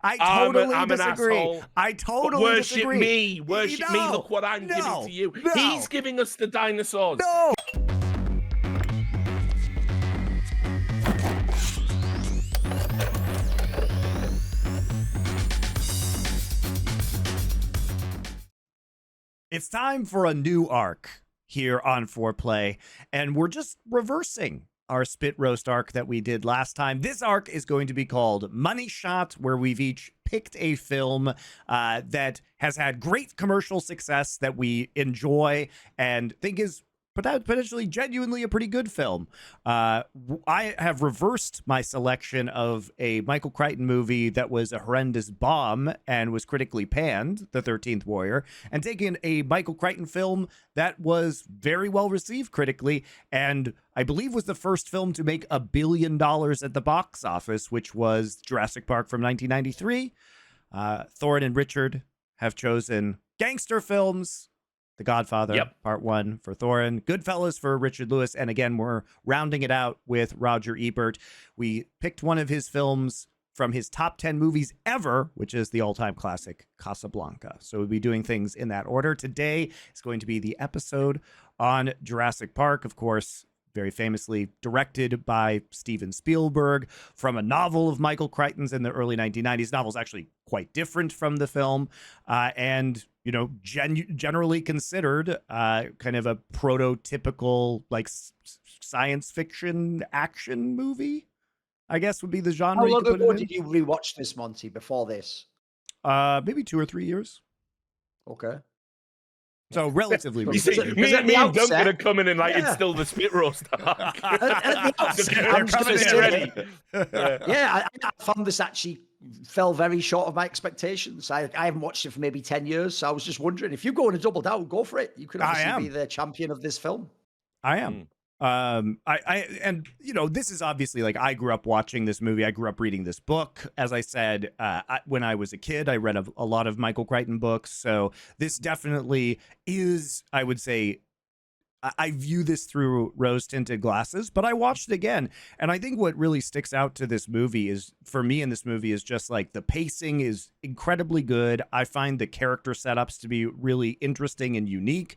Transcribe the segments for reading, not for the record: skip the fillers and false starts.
I totally I'm disagree. An asshole. I totally disagree. Worship me. Look what I'm giving to you. He's giving us the dinosaurs. No. It's time for a new arc here on Foreplay, and we're just reversing our spit roast arc that we did last time. This arc is going to be called Money Shot, where we've each picked a film that has had great commercial success that we enjoy and think is potentially genuinely a pretty good film. I have reversed my selection of a Michael Crichton movie that was a horrendous bomb and was critically panned, The 13th Warrior, and taken a Michael Crichton film that was very well received critically and I believe was the first film to make $1 billion at the box office, which was Jurassic Park from 1993. Thorin and Richard have chosen gangster films. The Godfather, Part 1 for Thorin, Goodfellas for Richard Lewis, and again, we're rounding it out with Roger Ebert. We picked one of his films from his top 10 movies ever, which is the all-time classic Casablanca. So we'll be doing things in that order. Today is going to be the episode on Jurassic Park, of course, very famously directed by Steven Spielberg from a novel of Michael Crichton's in the early 1990s. Novel's actually quite different from the film, and you know, generally considered kind of a prototypical like science fiction action movie, I guess would be the genre. How long ago did you rewatch this, Monty, before this? Maybe 2 or 3 years. Okay. So relatively recent. Me and Duncan are coming in like it's still the spit roast. At the outset, I found this actually fell very short of my expectations. I haven't watched it for maybe 10 years, so I was just wondering if you go on a double down, go for it. You could obviously be the champion of this film. I am. And you know, this is obviously like I grew up watching this movie. I grew up reading this book. As I said, when I was a kid, I read a lot of Michael Crichton books. So this definitely is, I would say, I view this through rose-tinted glasses, but I watched it again. And I think what really sticks out to this movie is, for me in this movie, is just like the pacing is incredibly good. I find the character setups to be really interesting and unique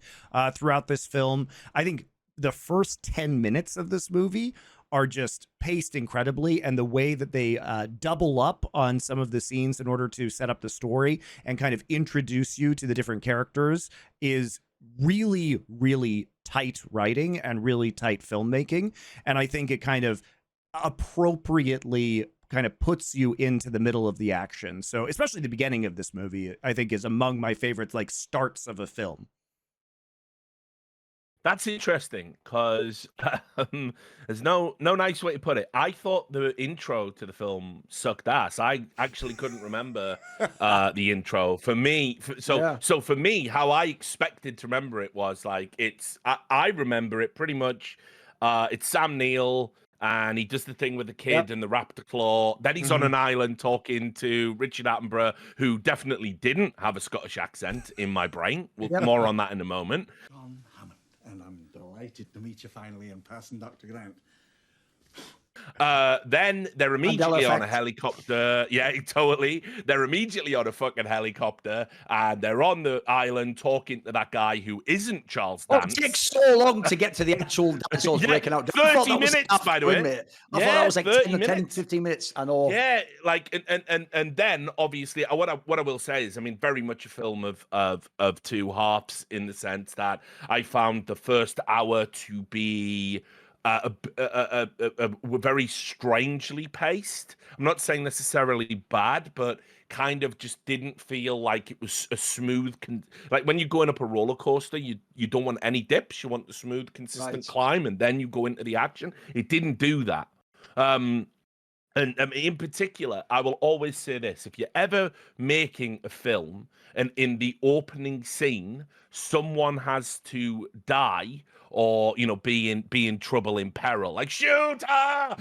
throughout this film. I think the first 10 minutes of this movie are just paced incredibly, and the way that they double up on some of the scenes in order to set up the story and kind of introduce you to the different characters is really, really tight writing and really tight filmmaking. And I think it kind of appropriately kind of puts you into the middle of the action. So especially the beginning of this movie, I think is among my favorites, like starts of a film. That's interesting because there's no nice way to put it. I thought the intro to the film sucked ass. I actually couldn't remember the intro. For me, so for me, how I expected to remember it was like I remember it pretty much. It's Sam Neill and he does the thing with the kid and the raptor claw. Then he's on an island talking to Richard Attenborough, who definitely didn't have a Scottish accent in my brain. More on that in a moment. John Hammond, and I'm delighted to meet you finally in person, Dr. Grant. Then they're immediately on a helicopter. Yeah, totally. They're immediately on a fucking helicopter, and they're on the island talking to that guy who isn't Charles Dance. It takes so long to get to the actual dinosaurs breaking out. 30 minutes, by the way. I thought that was like 10, 15 minutes. I know. Yeah, like, and then obviously, what I will say is, I mean, very much a film of two halves in the sense that I found the first hour to be very strangely paced. I'm not saying necessarily bad, but kind of just didn't feel like it was a smooth like when you're going up a roller coaster, you don't want any dips, you want the smooth, consistent climb, and then you go into the action. It didn't do that. And in particular, I will always say this: if you're ever making a film and in the opening scene someone has to die or, you know, be in trouble, in peril, like shoot her!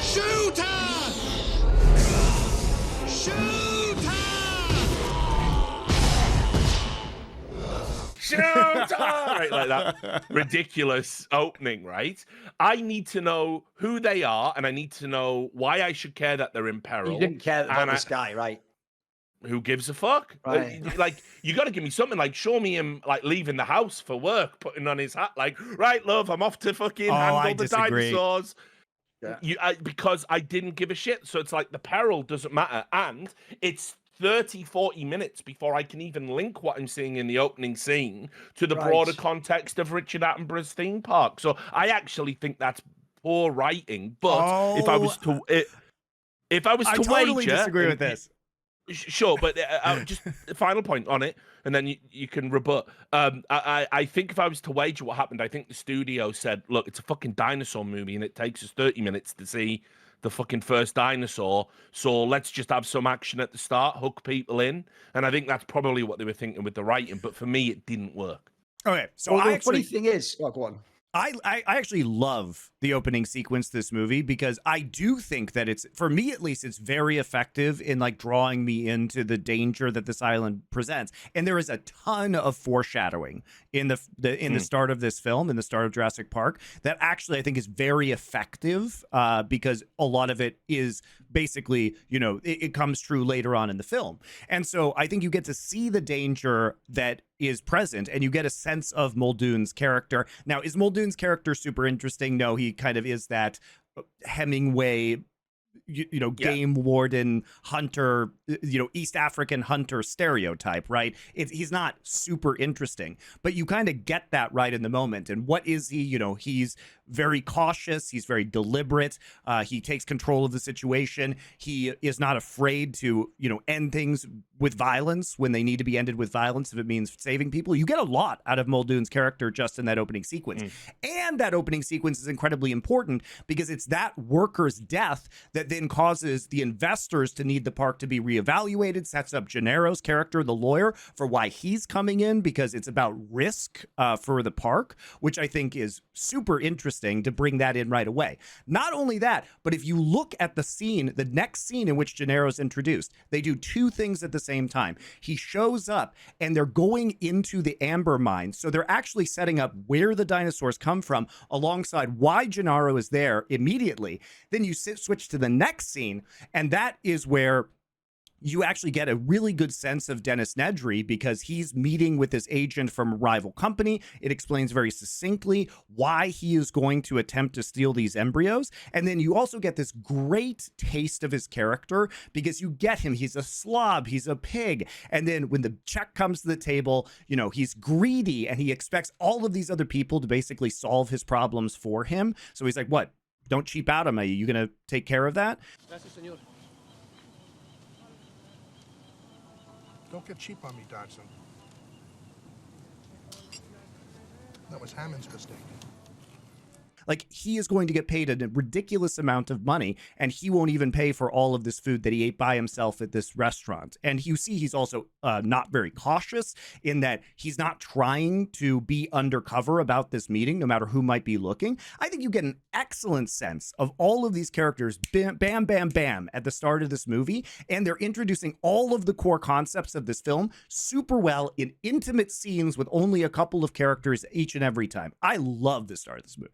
Shoot her! Shoot her! right, like that ridiculous opening, right? I need to know who they are, and I need to know why I should care that they're in peril. You didn't care about and this guy, right? Who gives a fuck? Right. Like, you got to give me something. Like, show me him like leaving the house for work, putting on his hat. Like, right, love, I'm off to fucking handle the dinosaurs. Yeah. Because I didn't give a shit. So it's like the peril doesn't matter, and it's 30-40 minutes before I can even link what I'm seeing in the opening scene to the broader context of Richard Attenborough's theme park. So I actually think that's poor writing. But if I was to I totally disagree with this. Sure, but just the final point on it, and then you can rebut. I think if I was to wager what happened, I think the studio said, look, it's a fucking dinosaur movie and it takes us 30 minutes to see the fucking first dinosaur, so let's just have some action at the start, hook people in. And I think that's probably what they were thinking with the writing, but for me, it didn't work. Okay, so the funny thing is... Oh, go on. I actually love the opening sequence this movie because I do think that it's, for me at least, it's very effective in like drawing me into the danger that this island presents. And there is a ton of foreshadowing in the start of this film, in the start of Jurassic Park, that actually I think is very effective because a lot of it is basically, you know, it comes true later on in the film. And so I think you get to see the danger that is present, and you get a sense of Muldoon's character. Now, is Muldoon's character super interesting? No, he kind of is that Hemingway, you know, game warden, hunter, you know, East African hunter stereotype, right? He's not super interesting, but you kind of get that right in the moment. And what is he? You know, he's very cautious. He's very deliberate. He takes control of the situation. He is not afraid to, you know, end things with violence when they need to be ended with violence if it means saving people. You get a lot out of Muldoon's character just in that opening sequence. And that opening sequence is incredibly important because it's that worker's death that then causes the investors to need the park to be reevaluated, sets up Gennaro's character, the lawyer, for why he's coming in, because it's about risk for the park, which I think is super interesting to bring that in right away. Not only that, but if you look at the scene, the next scene in which Gennaro's introduced, they do two things at the same time. He shows up and they're going into the amber mine. So they're actually setting up where the dinosaurs come from alongside why Gennaro is there immediately. Then you switch to the next scene, and that is where you actually get a really good sense of Dennis Nedry because he's meeting with this agent from a rival company. It explains very succinctly why he is going to attempt to steal these embryos. And then you also get this great taste of his character because you get him. He's a slob. He's a pig. And then when the check comes to the table, you know, he's greedy and he expects all of these other people to basically solve his problems for him. So he's like, what? Don't cheap out on me. Are you going to take care of that? Don't get cheap on me, Dodson. That was Hammond's mistake. Like, he is going to get paid a ridiculous amount of money, and he won't even pay for all of this food that he ate by himself at this restaurant. And you see he's also not very cautious in that he's not trying to be undercover about this meeting, no matter who might be looking. I think you get an excellent sense of all of these characters, bam, bam, bam, bam, at the start of this movie, and they're introducing all of the core concepts of this film super well in intimate scenes with only a couple of characters each and every time. I love the start of this movie.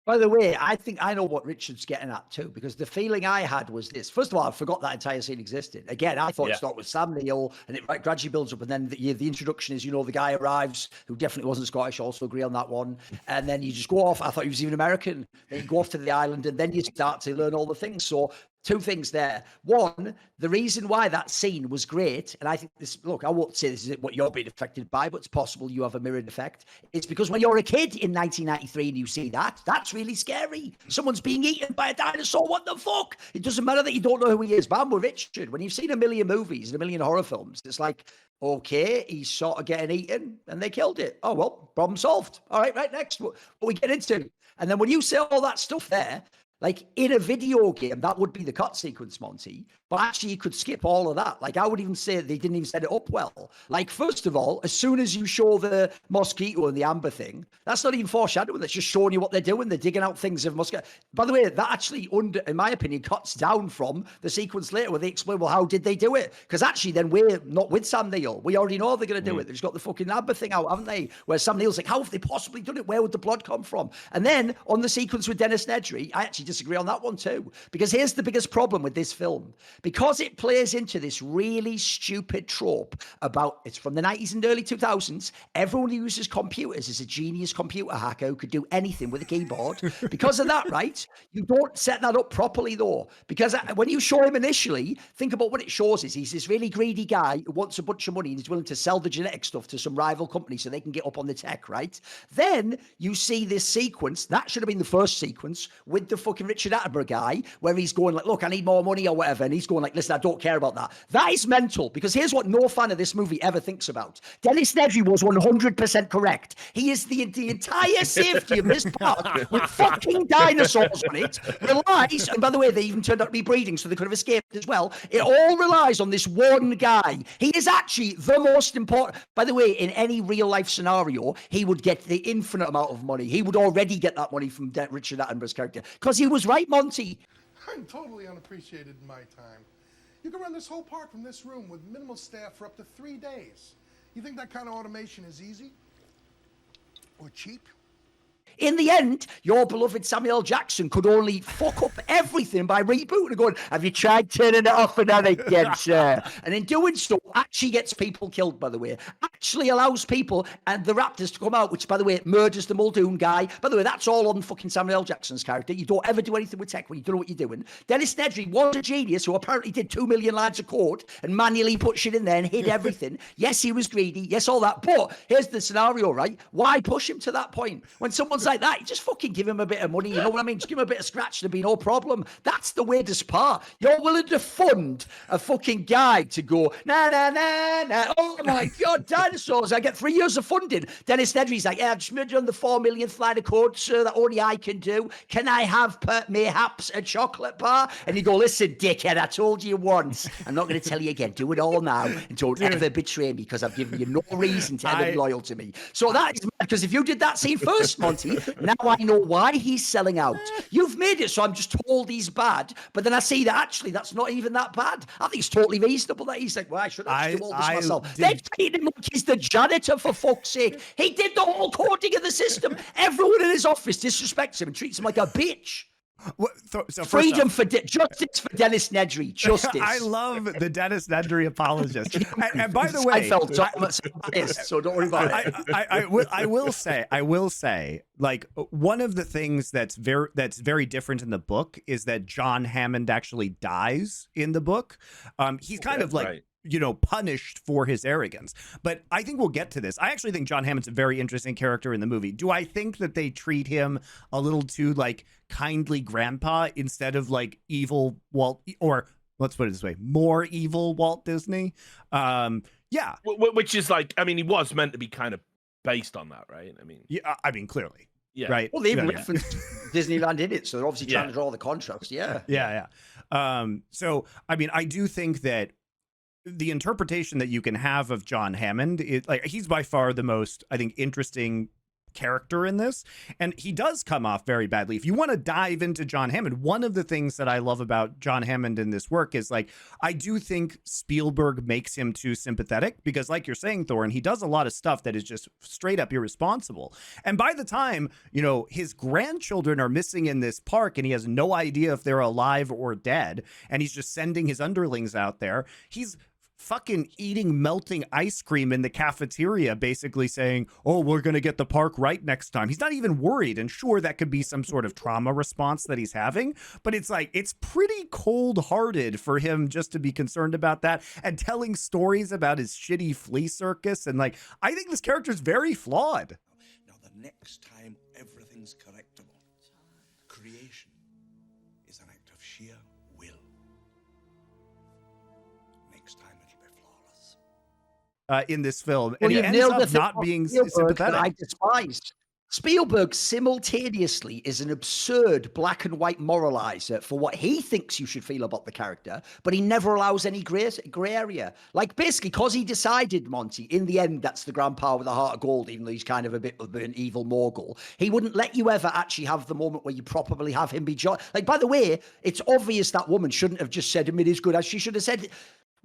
By the way, I think I know what Richard's getting at too, because the feeling I had was this. First of all, I forgot that entire scene existed. Again, I thought it started with Sam Neill and it gradually builds up. And then the introduction is, you know, the guy arrives who definitely wasn't Scottish. I also agree on that one. And then you just go off. I thought he was even American. Then you go off to the island and then you start to learn all the things. So two things there. One, the reason why that scene was great, and I think this, look, I won't say this is what you're being affected by, but it's possible you have a mirrored effect. It's because when you're a kid in 1993 and you see that, that's really scary. Someone's being eaten by a dinosaur. What the fuck? It doesn't matter that you don't know who he is. But I'm with Richard. When you've seen a million movies and a million horror films, it's like, okay, he's sort of getting eaten and they killed it. Oh, well, problem solved. All right, next. What we get into. And then when you say all that stuff there, like in a video game, that would be the cut sequence, Monty. But actually, you could skip all of that. Like, I would even say they didn't even set it up well. Like, first of all, as soon as you show the mosquito and the amber thing, that's not even foreshadowing. That's just showing you what they're doing. They're digging out things of mosquito. By the way, that actually, in my opinion, cuts down from the sequence later where they explain, well, how did they do it? Because actually, then we're not with Sam Neill. We already know they're going to do it. They've just got the fucking amber thing out, haven't they? Where Sam Neill's like, how have they possibly done it? Where would the blood come from? And then on the sequence with Dennis Nedry, I actually disagree on that one too. Because here's the biggest problem with this film. Because it plays into this really stupid trope about, it's from the 90s and early 2000s, everyone who uses computers is a genius computer hacker who could do anything with a keyboard. Because of that, right? You don't set that up properly though. Because when you show him initially, think about what it shows is he's this really greedy guy who wants a bunch of money and is willing to sell the genetic stuff to some rival company so they can get up on the tech, right? Then you see this sequence, that should have been the first sequence, with the fucking Richard Attenborough guy, where he's going like, look, I need more money or whatever. And he's going like, listen, I don't care about that. That is mental, because here's what no fan of this movie ever thinks about. Dennis Nedry was 100% correct. He is the entire safety of this park with fucking dinosaurs on it relies, and by the way, they even turned out to be breeding, so they could have escaped as well. It all relies on this one guy. He is actually the most important. By the way, in any real life scenario, he would get the infinite amount of money. He would already get that money from Richard Attenborough's character, because he was right, Monty. I'm totally unappreciated in my time. You can run this whole park from this room with minimal staff for up to 3 days. You think that kind of automation is easy? Or cheap? In the end, your beloved Samuel L. Jackson could only fuck up everything by rebooting and going, have you tried turning it off and on again, sir? And in doing so, actually gets people killed, by the way. Actually allows people and the Raptors to come out, which, by the way, murders the Muldoon guy. By the way, that's all on fucking Samuel L. Jackson's character. You don't ever do anything with tech when you don't know what you're doing. Dennis Nedry was a genius who apparently did 2 million lines of code and manually put shit in there and hid everything. Yes, he was greedy. Yes, all that. But here's the scenario, right? Why push him to that point? When someone's like that, you just fucking give him a bit of money, you know what I mean? Just give him a bit of scratch, there'd be no problem. That's the weirdest part. You're willing to fund a fucking guy to go, nah, oh my God, dinosaurs, I get 3 years of funding. Dennis Nedry's like, yeah, I've just made on the 4 millionth line of code, sir, that only I can do. Can I have mayhaps a chocolate bar? And you go, listen, dickhead, I told you once. I'm not going to tell you again. Do it all now and don't ever betray me, because I've given you no reason to ever be loyal to me. So that is mad, because if you did that scene first, Monty, now I know why he's selling out. You've made it so I'm just told he's bad, but then I see that actually that's not even that bad. I think it's totally reasonable that he's like, well, I should have do all this myself. They're treating him like he's the janitor, for fuck's sake. He did the whole coding of the system. Everyone in his office disrespects him and treats him like a bitch. So freedom for justice for Dennis Nedry. Justice. I love the Dennis Nedry apologist. And by the way, I felt so don't worry about it. I will say, like, one of the things that's very different in the book is that John Hammond actually dies in the book. He's kind of like, you know, punished for his arrogance. But I think we'll get to this. I actually think John Hammond's a very interesting character in the movie. Do I think that they treat him a little too like kindly grandpa instead of like evil Walt, or let's put it this way, more evil Walt Disney? Yeah. Which is like, I mean, he was meant to be kind of based on that, right? I mean, yeah, I mean, clearly. Yeah. Right. Well, they referenced Disneyland in it, so they're obviously trying to draw the contrast. Yeah. Yeah. So, I mean, I do think that the interpretation that you can have of John Hammond is like, he's by far the most, I think, interesting character in this, and he does come off very badly. If you want to dive into John Hammond, one of the things that I love about John Hammond in this work is, like, I do think Spielberg makes him too sympathetic, because like you're saying, Thorin, he does a lot of stuff that is just straight up irresponsible. And by the time, you know, his grandchildren are missing in this park and he has no idea if they're alive or dead, and he's just sending his underlings out there, he's fucking eating melting ice cream in the cafeteria, basically saying, oh, we're going to get the park right next time. He's not even worried. And sure, that could be some sort of trauma response that he's having, but it's like, it's pretty cold-hearted for him just to be concerned about that and telling stories about his shitty flea circus. And like, I think this character is very flawed. Now, the next time everything's correctable, creation is an act of sheer will. Next time it'll be flawless. In this film, Well, and he ends up not being sympathetic. I despise. Spielberg simultaneously is an absurd black and white moralizer for what he thinks you should feel about the character, but he never allows any gray area. Like, basically, because he decided, Monty, in the end, that's the grandpa with a heart of gold, even though he's kind of a bit of an evil mogul, he wouldn't let you ever actually have the moment where you properly have him be John. Like, by the way, it's obvious that woman shouldn't have just said him it is good, as she should have said,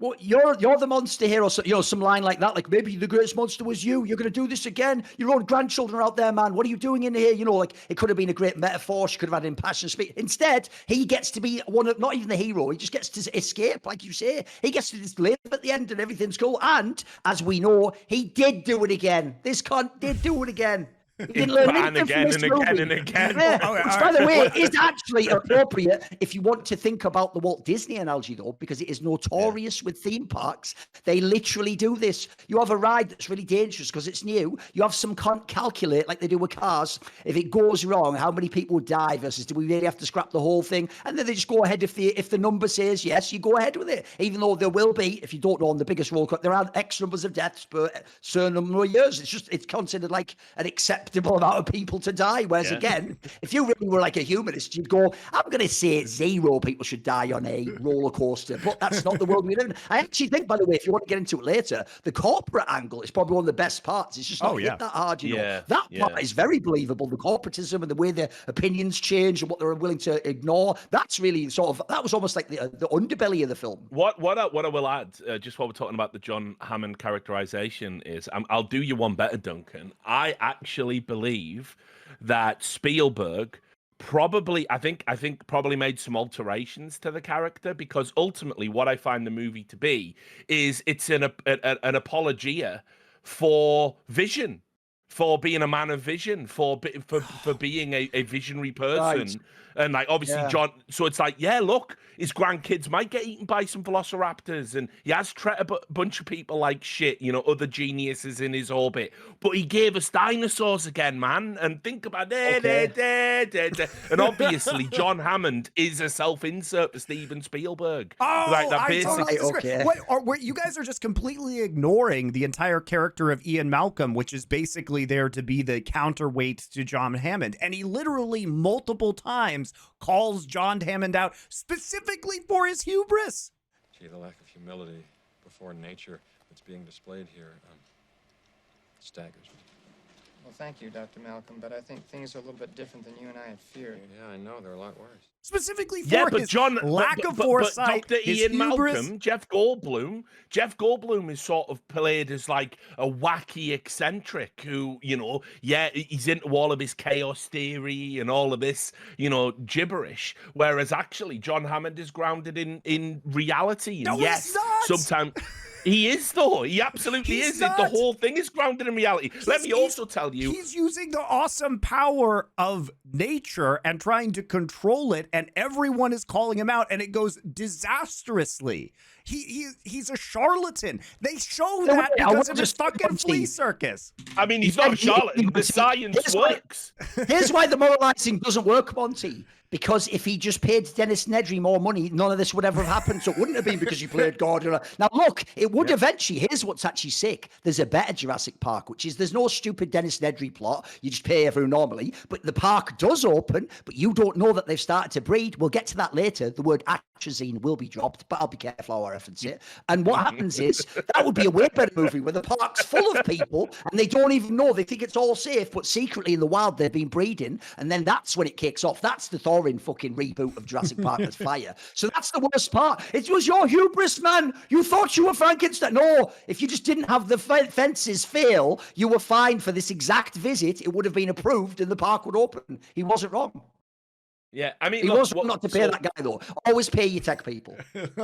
well, you're the monster here, or some line like that, like maybe the greatest monster was you. You're going to do this again. Your own grandchildren are out there, man. What are you doing in here? Like it could have been a great metaphor. She could have had impassioned speech. Instead, he gets to be one of, not even the hero. He just gets to escape, like you say. He gets to just live at the end, and everything's cool. And as we know, he did do it again. This cunt did do it again. He didn't learn anything from this movie. And again. Yeah. Which, by the way, is actually appropriate if you want to think about the Walt Disney analogy, though, because it is notorious with theme parks. They literally do this. You have a ride that's really dangerous because it's new. You have some calculate, like they do with cars. If it goes wrong, how many people would die versus do we really have to scrap the whole thing? And then they just go ahead. If the number says yes, you go ahead with it. Even though there will be, if you don't know, on the biggest roller coaster, there are X numbers of deaths per certain number of years. It's considered like an acceptable amount of people to die. Whereas again, if you really were like a humanist, you'd go, I'm going to say 0 people should die on a roller coaster. But that's not the world we live in. I actually think, by the way, if you want to get into it later, the corporate angle is probably one of the best parts. It's just not hit that hard, you know. That part is very believable. The corporatism and the way their opinions change and what they're willing to ignore. That's really that was almost like the underbelly of the film. What I will add, just while we're talking about the John Hammond characterization, is I'll do you one better, Duncan. I actually believe that Spielberg probably made some alterations to the character, because ultimately what I find the movie to be is it's an apologia for vision, for being a man of vision, for being a visionary person. Right. And like, obviously, John, so it's like, look, his grandkids might get eaten by some velociraptors, and he has treated a bunch of people like shit, other geniuses in his orbit. But he gave us dinosaurs again, man. And think about it. And obviously, John Hammond is a self-insert for Steven Spielberg. Oh, like that basically. Wait, you guys are just completely ignoring the entire character of Ian Malcolm, which is basically there to be the counterweight to John Hammond. And he literally multiple times calls John Hammond out specifically for his hubris. Gee, the lack of humility before nature that's being displayed here staggers me. Well, thank you, Dr. Malcolm, but I think things are a little bit different than you and I had feared. Yeah, I know. They're a lot worse. Specifically for his lack of foresight, Dr. his Ian hubris. Malcolm, Jeff Goldblum is sort of played as like a wacky eccentric who, he's into all of his chaos theory and all of this, gibberish. Whereas actually John Hammond is grounded in reality. And yes, sometimes he is, though. He absolutely is. The whole thing is grounded in reality. Let me also tell you, he's using the awesome power of nature and trying to control it, and everyone is calling him out, and it goes disastrously. He's a charlatan. They show that because of his fucking flea circus. I mean, he's not a charlatan. The science works. Here's why the moralizing doesn't work, Monty. Because if he just paid Dennis Nedry more money, none of this would ever have happened. So it wouldn't have been because he played God. Now, look, it would eventually. Here's what's actually sick. There's a better Jurassic Park, which is there's no stupid Dennis Nedry plot. You just pay everyone normally. But the park does open, but you don't know that they've started to breed. We'll get to that later. The word atrazine will be dropped, but I'll be careful how I reference it. And what happens is that would be a way better movie where the park's full of people and they don't even know. They think it's all safe, but secretly in the wild they've been breeding. And then that's when it kicks off. That's the Thorin fucking reboot of Jurassic Park as fire. So that's the worst part. It was your hubris, man. You thought you were Frankenstein. No, if you just didn't have the fences fail, you were fine for this exact visit. It would have been approved and the park would open. He wasn't wrong. Yeah, I mean, he was not to pay that guy though. Always pay your tech people.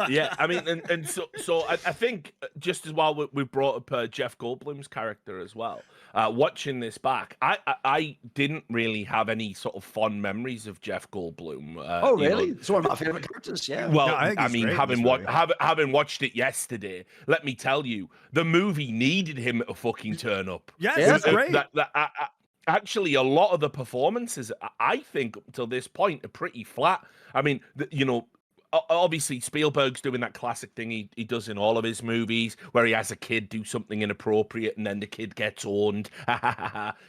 Yeah, I mean, and so I think just as well we brought up Jeff Goldblum's character as well. Watching this back, I didn't really have any sort of fond memories of Jeff Goldblum. Oh, really? It's one of my favorite characters. Yeah. Well, no, I mean, having watched it yesterday, let me tell you, the movie needed him to fucking turn up. Yes, that's great. Actually, a lot of the performances, I think, up till this point, are pretty flat. I mean, obviously Spielberg's doing that classic thing he does in all of his movies, where he has a kid do something inappropriate and then the kid gets owned.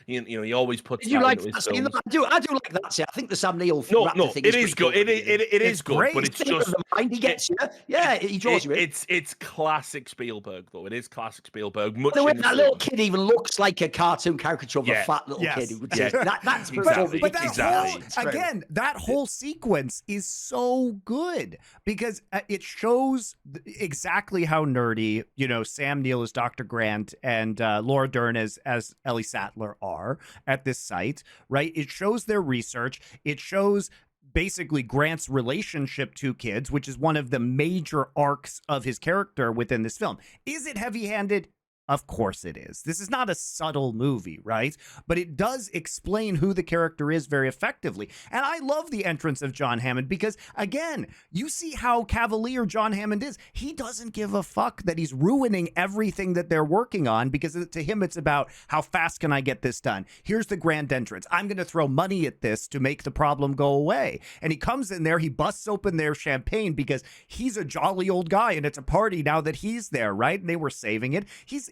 you know, he always puts. Did you that like into that his scene? films. I do like that scene. I think the Sam Neill No, raptor thing it is is good. pretty It is good, great. but it's Think just of the mind he gets you. Yeah, he draws you in. it's classic Spielberg though. It is classic Spielberg. Much The way in the that same little way. kid even looks like a cartoon caricature of a Yeah. fat little Yes. kid who would Yeah. say that's Exactly. But that Exactly. whole, It's great. again, that whole sequence is so good because it shows exactly how nerdy, you know, Sam Neill as Dr. Grant and Laura Dern as Ellie Sattler are at this site, right? It shows their research. It shows basically Grant's relationship to kids, which is one of the major arcs of his character within this film. Is it heavy-handed? Of course it is. This is not a subtle movie, right? But it does explain who the character is very effectively. And I love the entrance of John Hammond because, again, you see how cavalier John Hammond is. He doesn't give a fuck that he's ruining everything that they're working on because to him it's about how fast can I get this done? Here's the grand entrance. I'm going to throw money at this to make the problem go away. And he comes in there, he busts open their champagne because he's a jolly old guy and it's a party now that he's there, right? And they were saving it.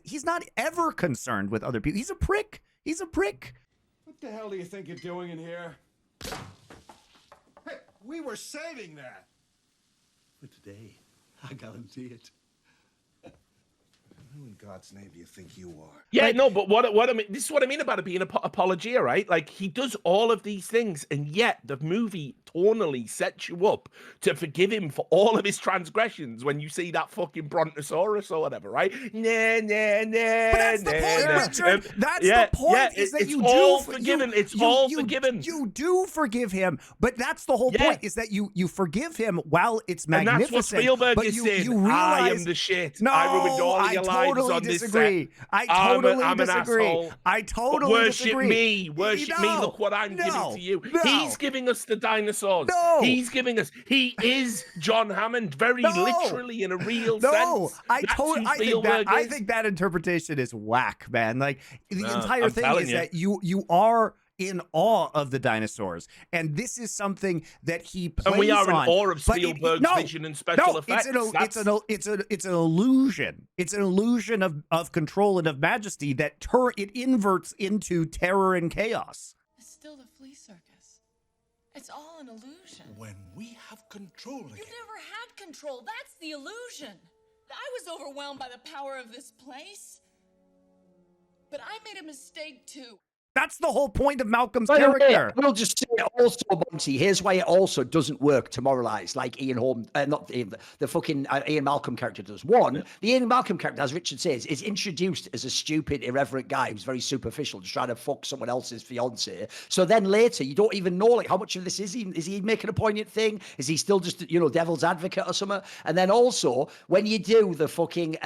He's not ever concerned with other people. He's a prick. He's a prick. What the hell do you think you're doing in here? Hey, we were saving that. For today, I guarantee it. Who in God's name do you think you are? Yeah, no, but what I mean, this is what I mean about it being apologia, right? Like he does all of these things, and yet the movie tonally sets you up to forgive him for all of his transgressions when you see that fucking brontosaurus or whatever, right? Nah, nah, nah. But that's the point, Richard. That's the point. Is that it's you all do forgiven. It's you, all you, forgiven. You do forgive him, but that's the whole Yeah. point. Is that you forgive him while it's And magnificent. that's what Spielberg but is you, saying. you realize, I am the shit. No, I ruined all I your totally lives on disagree. this set. I I'm totally an disagree. asshole. I But totally worship disagree. me. Worship me. No, Look what I'm giving to you. no. He's giving us the dinosaurs. No. He's giving us. He is John Hammond, very No. literally in a real No, sense. I That's totally. who I think Spielberg that. I is. think that interpretation is whack, man. Like the No, entire I'm thing telling is you. that you are in awe of the dinosaurs, and this is something that he plays And we are in on, awe of but Spielberg's vision and special effects. It's an illusion. It's an illusion of control and of majesty that it inverts into terror and chaos. It's still the flea circus. It's all an illusion. When we have control again. You never had control. That's the illusion. I was overwhelmed by the power of this place. But I made a mistake too. That's the whole point of Malcolm's By the way, character. we'll just say it also, Monty, here's why it also doesn't work to moralize like Ian Holm, not Ian, the fucking Ian Malcolm character does. One, the Ian Malcolm character, as Richard says, is introduced as a stupid, irreverent guy who's very superficial, just trying to fuck someone else's fiance. So then later, you don't even know like how much of this is he? Is he making a poignant thing? Is he still just, devil's advocate or something? And then also, when you do the fucking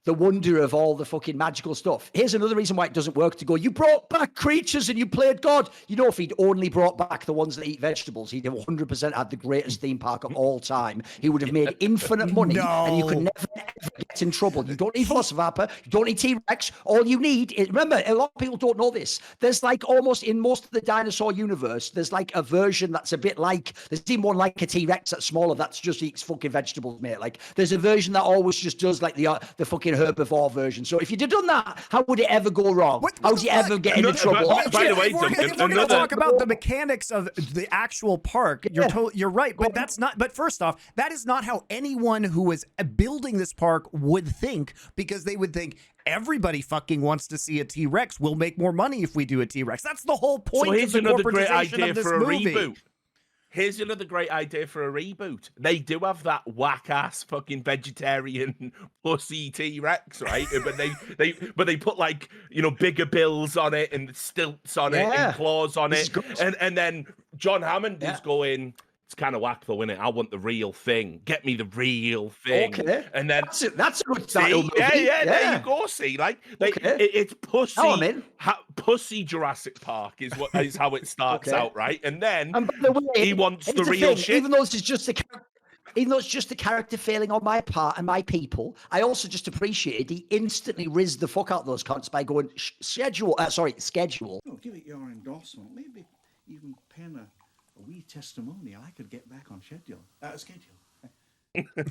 the wonder of all the fucking magical stuff. Here's another reason why it doesn't work to go, you brought back creatures and you played God. If he'd only brought back the ones that eat vegetables, he'd have 100% had the greatest theme park of all time. He would have made infinite money and you could never, ever get in trouble. You don't need Velociraptor. You don't need T-Rex. All you need is, remember, a lot of people don't know this. There's like almost in most of the dinosaur universe, there's like a version that's a bit like, there's even one like a T-Rex that's smaller that's just eats fucking vegetables, mate. Like there's a version that always just does like the fucking herbivore version. So if you'd have done that, how would it ever go wrong? How would you ever get into trouble? By the way, if we're going to talk about the mechanics of the actual park, you're right. But that's not. But first off, that is not how anyone who was building this park would think, because they would think everybody fucking wants to see a T-Rex. We'll make more money if we do a T-Rex. That's the whole point. So here's of the another great corporatization idea of this for a movie. reboot. Here's another great idea for a reboot. They do have that whack-ass fucking vegetarian pussy T-Rex, right? but they put like, bigger bills on it and stilts on it and claws on it. And then John Hammond is going, it's kind of whack though, innit? I want the real thing. Get me the real thing. Okay. And then that's a good title movie. There you go. See, like it's pussy. Pussy Jurassic Park is how it starts out, right? And then he wants the real shit. Even though it's just a character failing on my part and my people, I also just appreciated he instantly rizzed the fuck out of those cunts by going schedule. Give it your endorsement. Maybe even pen a a wee testimonial, I could get back on schedule.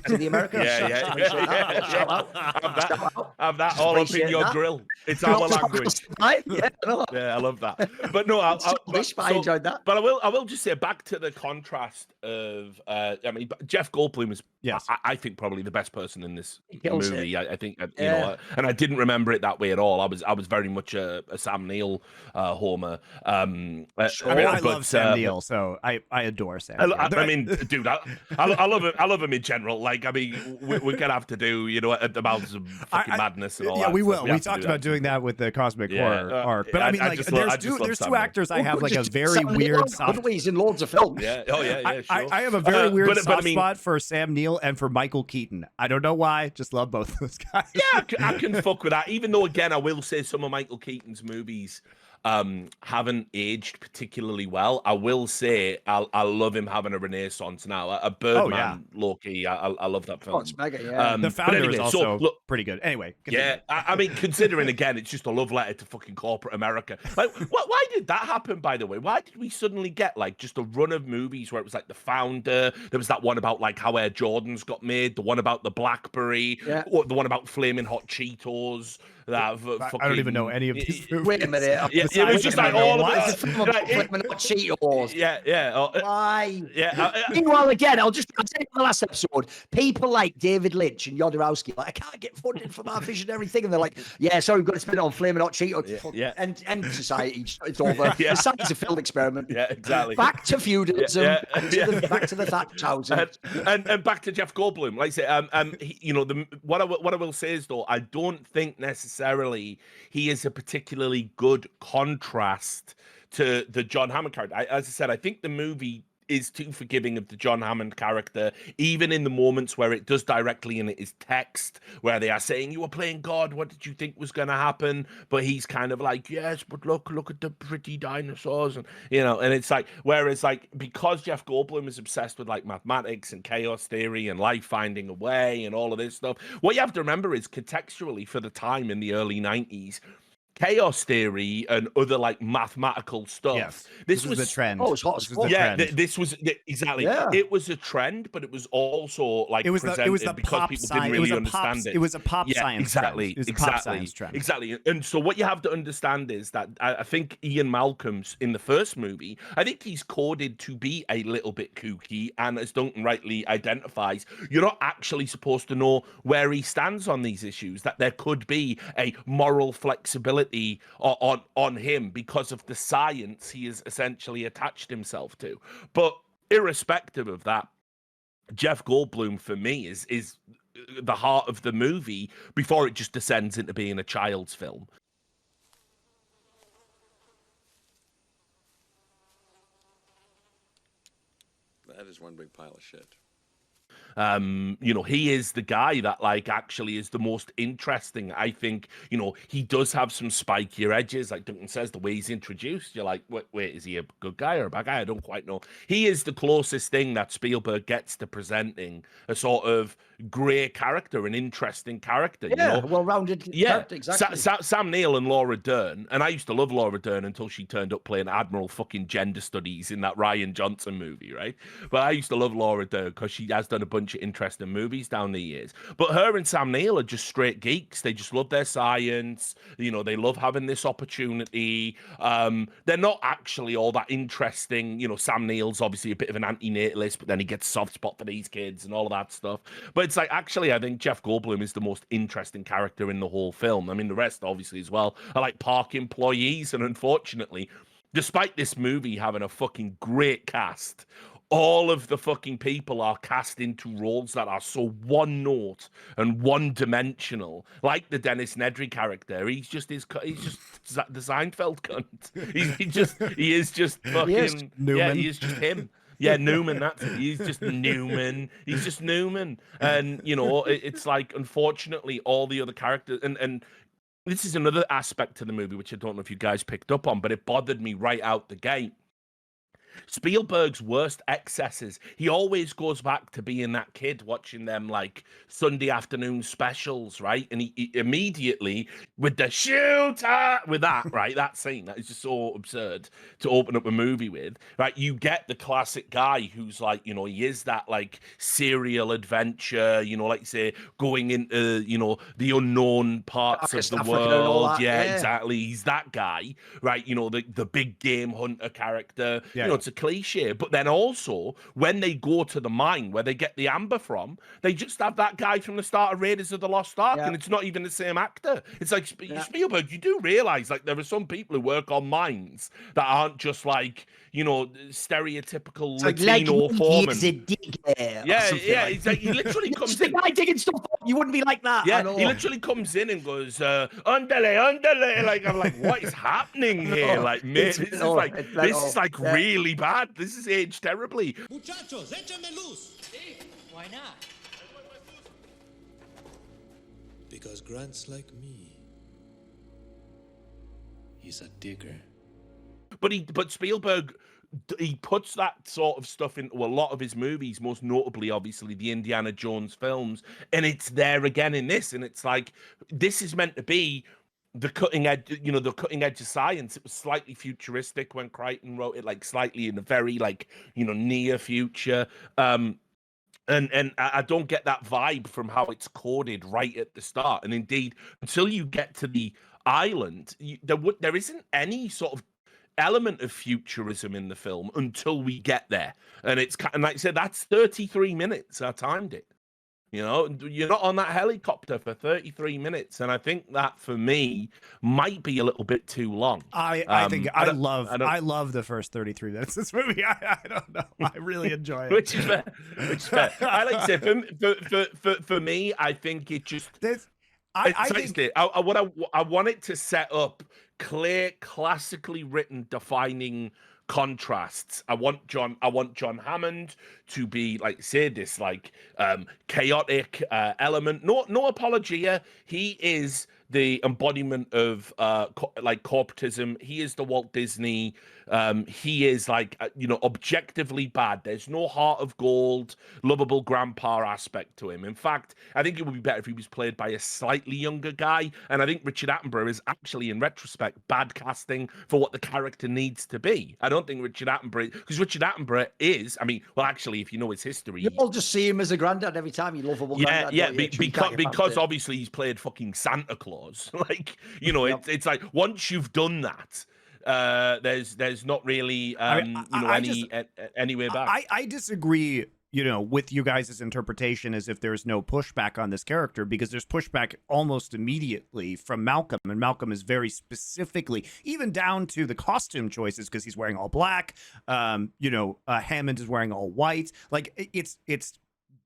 To the Americans. Shout out. Have that all up in your grill. It's our language. Yeah, I love that. But no, I enjoyed that. But I will just say, back to the contrast of, I mean, Jeff Goldblum is, I think, probably the best person in this movie. I think, you know, and I didn't remember it that way at all. I was very much a Sam Neill homer. I love Sam Neill, so I adore Sam. I mean, dude, I love him in general. Like, I mean, we're gonna have to do, you know, at the mouths of fucking madness and all that. Yeah, we will. We We talked about doing that with the Cosmic Horror arc, but I mean, like, there's two actors I have like a very weird soft. He's in loads of films. Yeah. Oh yeah. Sure. I have a very weird soft spot for Sam Neill and for Michael Keaton. I don't know why. Just love both those guys. Yeah, I can fuck with that. Even though, again, I will say some of Michael Keaton's movies haven't aged particularly well. I will say I love him having a renaissance now. A Birdman, low-key. I love that film. Oh, it's mega, yeah. The Founder is also look, pretty good. Anyway, continue. Yeah, I mean, considering, again, it's just a love letter to fucking corporate America. Like, why did that happen, by the way? Why did we suddenly get, like, just a run of movies where it was, like, The Founder, there was that one about, like, how Air Jordans got made, the one about the BlackBerry, or the one about Flaming Hot Cheetos. That fucking, I don't even know any of these movies. Wait a minute. It was just like all of it. Cheetos. Yeah. Why? Yeah. Meanwhile, again, I'll say in the last episode, people like David Lynch and Jodorowsky, like, I can't get funded for my visionary thing, and they're like, yeah, sorry, we've got to spend it on Flaming Hot Cheetos. Yeah. And society, it's over. The science a film experiment. Yeah, exactly. Back to feudalism. Back to the thatched houses. And back to Jeff Goldblum. Like I say, you know, what I will say is, though, I don't think necessarily he is a particularly good contrast to the John Hammond character. As I said, I think the movie is too forgiving of the John Hammond character, even in the moments where it does directly in his text, where they are saying, you were playing God, what did you think was going to happen? But he's kind of like, yes, but look at the pretty dinosaurs, and you know, and it's like, whereas like, because Jeff Goldblum is obsessed with like mathematics and chaos theory and life finding a way and all of this stuff, what you have to remember is contextually for the time in the early 90s, chaos theory and other like mathematical stuff. Yes, this was the trend. Oh, it's hot as fuck. Yeah, this was exactly. Yeah. It was a trend, but it was also like it was the because pop people science. didn't really understand it. It was a pop science. Exactly. Trend. It was a pop science trend. Exactly. And so what you have to understand is that I think Ian Malcolm's in the first movie, I think he's coded to be a little bit kooky, and as Duncan rightly identifies, you're not actually supposed to know where he stands on these issues. That there could be a moral flexibility on him because of the science he has essentially attached himself to. But irrespective of that, Jeff Goldblum for me is the heart of the movie before it just descends into being a child's film. That is one big pile of shit. You know, he is the guy that like actually is the most interesting. I think, you know, he does have some spikier edges, like Duncan says, the way he's introduced. You're like, wait, is he a good guy or a bad guy? I don't quite know. He is the closest thing that Spielberg gets to presenting a sort of grey character, an interesting character. Yeah, you know? well-rounded character, exactly. Sam Neill and Laura Dern, and I used to love Laura Dern until she turned up playing Admiral fucking Gender Studies in that Rian Johnson movie, right? But I used to love Laura Dern because she has done a bunch of interesting movies down the years. But her and Sam Neill are just straight geeks. They just love their science. You know, they love having this opportunity. They're not actually all that interesting. You know, Sam Neill's obviously a bit of an anti-natalist, but then he gets a soft spot for these kids and all of that stuff. But it's like, actually, I think Jeff Goldblum is the most interesting character in the whole film. I mean, the rest, obviously, as well, are like park employees. And unfortunately, despite this movie having a fucking great cast, all of the fucking people are cast into roles that are so one note and one dimensional. Like the Dennis Nedry character, he's just the Seinfeld cunt. He is just fucking Newman. he is just him. Yeah, Newman, that's it. He's just Newman. He's just Newman. And, you know, it's like, unfortunately, all the other characters, and this is another aspect to the movie, which I don't know if you guys picked up on, but it bothered me right out the gate. Spielberg's worst excesses, he always goes back to being that kid watching them like Sunday afternoon specials, right? And he immediately with the shooter, with that, right? That scene that is just so absurd to open up a movie with, right? You get the classic guy who's like, you know, he is that like serial adventure, you know, like say going into, you know, the unknown parts of the world. Yeah, exactly. He's that guy, right? You know, the big game hunter character. Yeah. You know, it's a cliche. But then also when they go to the mine where they get the amber from, they just have that guy from the start of Raiders of the Lost Ark, and it's not even the same actor. It's like Spielberg, you do realize like there are some people who work on mines that aren't just like, you know, stereotypical Latino foreman. He's a digger. Yeah. It's like he literally comes in. The guy digging stuff up. You wouldn't be like that. Yeah, he literally comes in and goes, underlay. Like, I'm like, what is happening here? Like, mate, this is like really bad. This is aged terribly. Muchachos, échame luz. Why not? Because Grant's like me. He's a digger. But Spielberg, he puts that sort of stuff into a lot of his movies, most notably, obviously, the Indiana Jones films, and it's there again in this, and it's like, this is meant to be the cutting edge, you know, the cutting edge of science. It was slightly futuristic when Crichton wrote it, like slightly in a very, like, you know, near future. And I don't get that vibe from how it's coded right at the start. And indeed, until you get to the island, there isn't any sort of element of futurism in the film until we get there. And it's kind of, like I said, that's 33 minutes. I timed it. You know, you're not on that helicopter for 33 minutes. And I think that for me might be a little bit too long. I think I love the first 33 minutes of this movie. I don't know. I really enjoy it. Which is fair. I like to say for me, I think it just I want it to set up clear, classically written, defining contrasts. I want John Hammond to be like, say, this like chaotic element. No apologia. He is the embodiment of like corporatism. He is the Walt Disney. He is like, you know, objectively bad. There's no heart of gold, lovable grandpa aspect to him. In fact, I think it would be better if he was played by a slightly younger guy. And I think Richard Attenborough is actually, in retrospect, bad casting for what the character needs to be. I don't think Richard Attenborough, because Richard Attenborough is, I mean, well, actually, if you know his history, you all just see him as a granddad every time. You lovable granddad. Yeah, because obviously he's played fucking Santa Claus. Like, you know, it's like once you've done that, there's not really any way back. I disagree, you know, with you guys' interpretation as if there's no pushback on this character, because there's pushback almost immediately from Malcolm, and Malcolm is very specifically, even down to the costume choices, because he's wearing all black. Hammond is wearing all white. Like, it's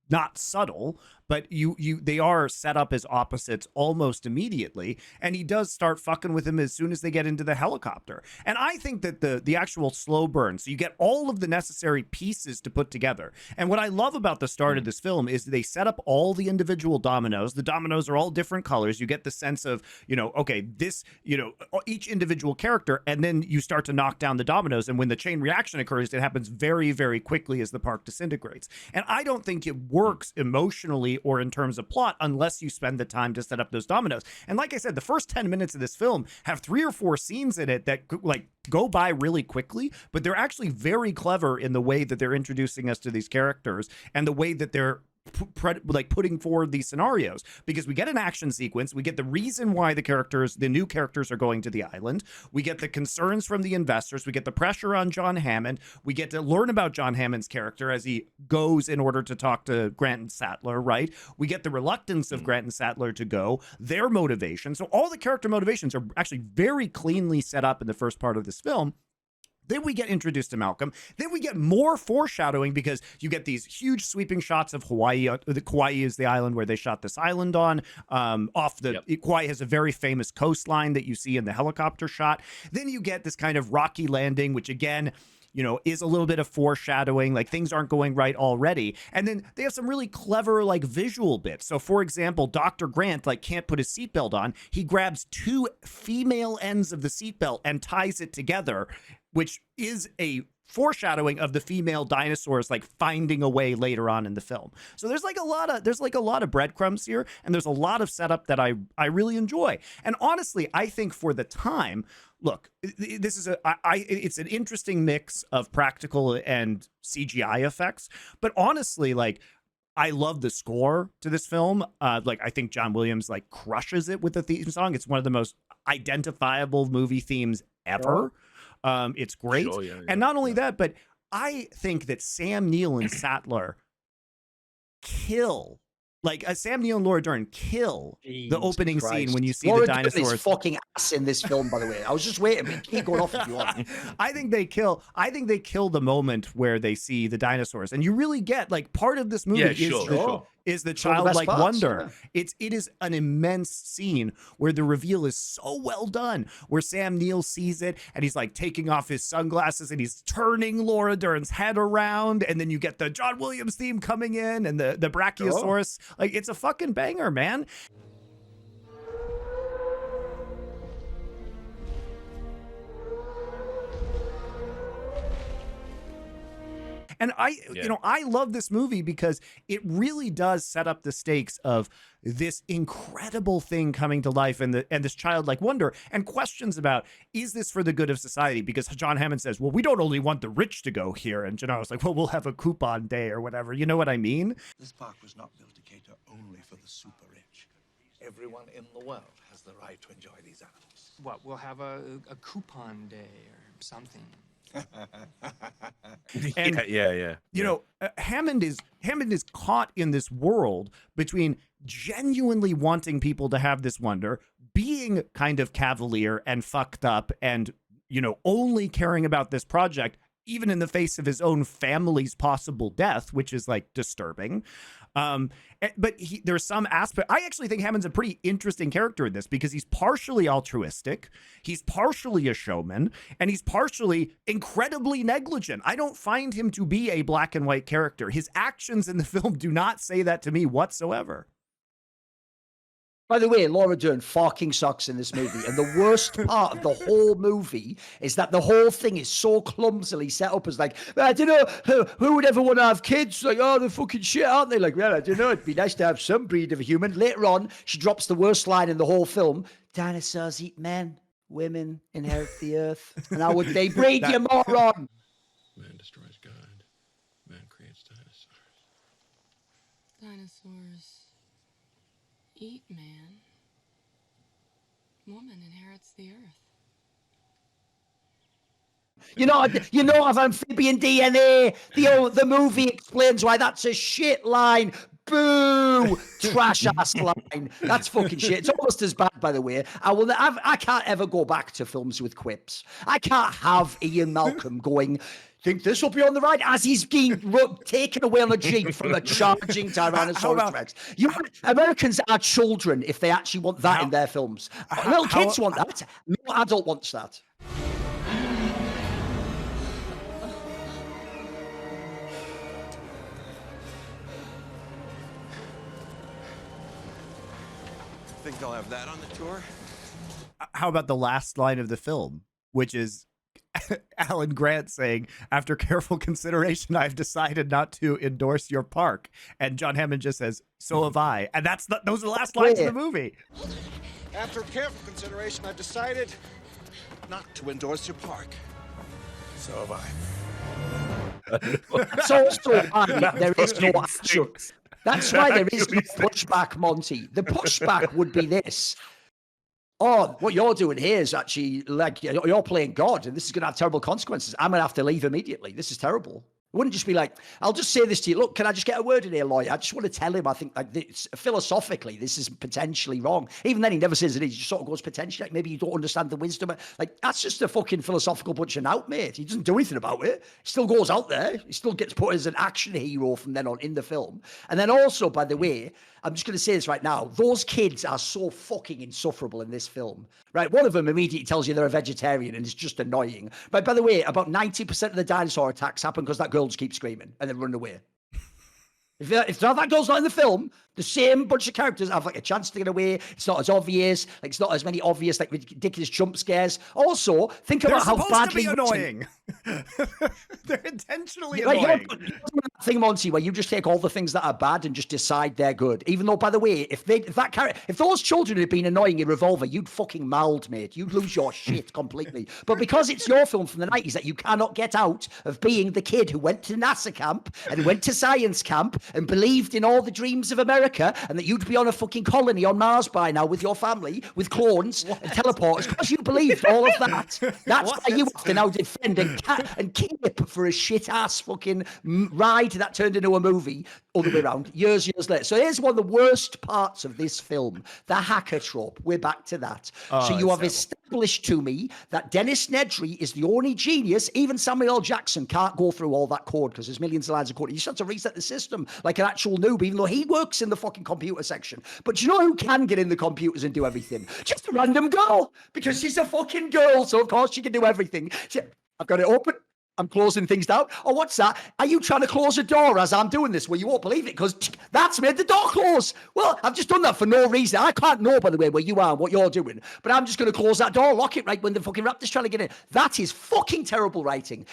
not subtle, but they are set up as opposites almost immediately, and he does start fucking with him as soon as they get into the helicopter. And I think that the actual slow burn, so you get all of the necessary pieces to put together. And what I love about the start of this film is they set up all the individual dominoes. The dominoes are all different colors. You get the sense of, you know, okay, this, you know, each individual character, and then you start to knock down the dominoes. And when the chain reaction occurs, it happens very, very quickly as the park disintegrates. And I don't think it works emotionally or in terms of plot unless you spend the time to set up those dominoes. And like I said, the first 10 minutes of this film have 3 or 4 scenes in it that like go by really quickly, but they're actually very clever in the way that they're introducing us to these characters and the way that they're putting forward these scenarios, because we get an action sequence, we get the reason why the new characters are going to the island, we get the concerns from the investors, we get the pressure on John Hammond, we get to learn about John Hammond's character as he goes in order to talk to Grant and Sattler, right? We get the reluctance of Grant and Sattler to go, their motivation. So all the character motivations are actually very cleanly set up in the first part of this film. Then we get introduced to Malcolm. Then we get more foreshadowing, because you get these huge sweeping shots of Hawaii. Kauai is the island where they shot this island on. Kauai has a very famous coastline that you see in the helicopter shot. Then you get this kind of rocky landing, which again, you know, is a little bit of foreshadowing, like things aren't going right already. And then they have some really clever, like, visual bits. So, for example, Dr. Grant, like, can't put his seatbelt on. He grabs 2 female ends of the seatbelt and ties it together, which is a foreshadowing of the female dinosaurs like finding a way later on in the film. So there's like a lot of breadcrumbs here, and there's a lot of setup that I really enjoy. And honestly, I think for the time, look, this is it's an interesting mix of practical and CGI effects, but honestly, like, I love the score to this film. Like, I think John Williams like crushes it with the theme song. It's one of the most identifiable movie themes ever. It's great. Sure, yeah, and not only that, but I think that Sam Neill and Sattler kill. Like, Sam Neill and Laura Dern kill the opening scene when you see Laura the dinosaurs. Dern is fucking ass in this film, by the way. I was just waiting, but keep going off if you want. I think they kill the moment where they see the dinosaurs, and you really get like part of this movie is the childlike wonder. Yeah. It is an immense scene where the reveal is so well done, where Sam Neill sees it and he's like taking off his sunglasses and he's turning Laura Dern's head around, and then you get the John Williams theme coming in and the Brachiosaurus. Like, it's a fucking banger, man. And I love this movie because it really does set up the stakes of this incredible thing coming to life and this childlike wonder and questions about, is this for the good of society? Because John Hammond says, well, we don't only want the rich to go here. And Gennaro's like, well, we'll have a coupon day or whatever. You know what I mean? This park was not built to cater only for the super rich. Everyone in the world has the right to enjoy these animals. What, we'll have a coupon day or something. And you know, Hammond is caught in this world between genuinely wanting people to have this wonder, being kind of cavalier and fucked up, and, you know, only caring about this project even in the face of his own family's possible death, which is like disturbing. But there's some aspect. I actually think Hammond's a pretty interesting character in this because he's partially altruistic, he's partially a showman, and he's partially incredibly negligent. I don't find him to be a black and white character. His actions in the film do not say that to me whatsoever. By the way, Laura Dern fucking sucks in this movie. And the worst part of the whole movie is that the whole thing is so clumsily set up as like, I don't know, who would ever want to have kids? Like, oh, they're fucking shit, aren't they? Like, well, I don't know, it'd be nice to have some breed of a human. Later on, she drops the worst line in the whole film. Dinosaurs eat men, women inherit the earth. And how would they breed, you moron? Man destroys God. Man creates dinosaurs. Dinosaurs eat man. Woman inherits the earth. You know, of amphibian DNA. The movie explains why that's a shit line. Boo! Trash ass line. That's fucking shit. It's almost as bad, by the way. I can't ever go back to films with quips. I can't have Ian Malcolm going, think this will be on the ride as he's being taken away on a jeep from a charging Tyrannosaurus Rex. Americans are children if they actually want that in their films. Little kids want that. No adult wants that. Think I'll have that on the tour? How about the last line of the film, which is Alan Grant saying, after careful consideration, I've decided not to endorse your park. And John Hammond just says, so have I. And those are the last lines of the movie. After careful consideration, I've decided not to endorse your park. So have I. There is no actual. That's why there is no pushback, Monty. The pushback would be this. Oh, what you're doing here is actually like you're playing God, and this is going to have terrible consequences. I'm going to have to leave immediately. This is terrible. It wouldn't just be like, I'll just say this to you. Look, can I just get a word in here, lawyer? I just want to tell him, I think, like, this, philosophically, this is potentially wrong. Even then, he never says it is. He just sort of goes, potentially, like, maybe you don't understand the wisdom. Like, that's just a fucking philosophical bunch of out, mate. He doesn't do anything about it. He still goes out there. He still gets put as an action hero from then on in the film. And then also, by the way, I'm just going to say this right now. Those kids are so fucking insufferable in this film, right? One of them immediately tells you they're a vegetarian and it's just annoying. But by the way, about 90% of the dinosaur attacks happen because that girl just keeps screaming and then run away. If that girl's not in the film, the same bunch of characters have like a chance to get away. It's not as obvious. Like it's not as many obvious like ridiculous jump scares. Also, think about how badly to be annoying. They're intentionally annoying. You're that thing, Monty, where you just take all the things that are bad and just decide they're good. Even though, by the way, if those children had been annoying in Revolver, you'd fucking mould, mate. You'd lose your shit completely. But because it's your film from the 90s that you cannot get out of being the kid who went to NASA camp and went to science camp and believed in all the dreams of America and that you'd be on a fucking colony on Mars by now with your family, with clones and teleporters, because you believed all of that. That's why you have to now defend and keep for a shit-ass fucking ride that turned into a movie all the way around, years later. So here's one of the worst parts of this film, the hacker trope. We're back to that. So you have established to me that Dennis Nedry is the only genius. Even Samuel L. Jackson can't go through all that code because there's millions of lines of code. You just have to reset the system like an actual noob, even though he works in the fucking computer section. But do you know who can get in the computers and do everything? Just a random girl, because she's a fucking girl. So of course she can do everything. I've got it open. I'm closing things down. Oh, what's that? Are you trying to close a door as I'm doing this? Well, you won't believe it because that's made the door close. Well, I've just done that for no reason. I can't know, by the way, where you are and what you're doing. But I'm just going to close that door, lock it right when the fucking raptor's trying to get in. That is fucking terrible writing.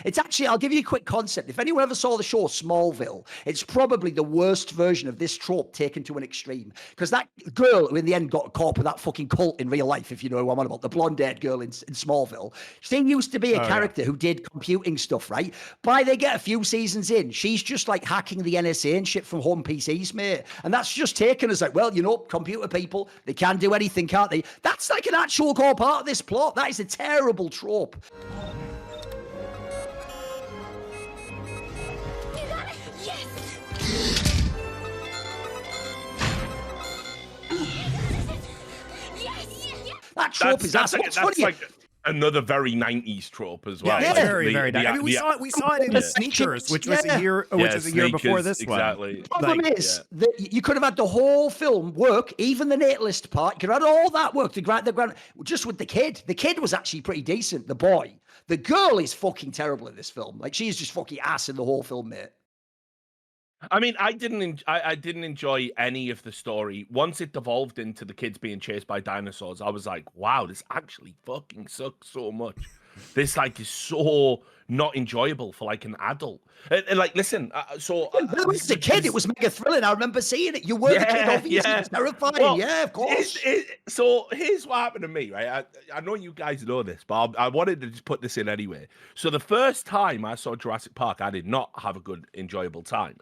It's actually, I'll give you a quick concept. If anyone ever saw the show Smallville, it's probably the worst version of this trope taken to an extreme. Because that girl who in the end got caught up with that fucking cult in real life, if you know who I'm on about, the blonde-haired girl in Smallville, she used to be a character who did computing stuff, right? By they get a few seasons in, she's just like hacking the NSA and shit from home PCs, mate. And that's just taken as like, well, you know, computer people, they can do anything, can't they? That's like an actual core part of this plot. That is a terrible trope. That trope is that's like another very 90s trope as well. Yeah, like very 90s. I mean, we saw it in the Sneakers, which was a year before this exactly. one. The problem is that you could have had the whole film work, even the natalist part. You could have had all that work to grant just with the kid. The kid was actually pretty decent. The boy, the girl is fucking terrible in this film. Like she's just fucking ass in the whole film, mate. I mean, I didn't enjoy any of the story. Once it devolved into the kids being chased by dinosaurs, I was like, wow, this actually fucking sucks so much. This like is so not enjoyable for like an adult. And like, listen, it was a kid. It was mega thrilling. I remember seeing it. You were the kid, obviously. It's terrifying. Well, yeah, of course. So here's what happened to me, right? I know you guys know this, but I wanted to just put this in anyway. So the first time I saw Jurassic Park, I did not have a good, enjoyable time.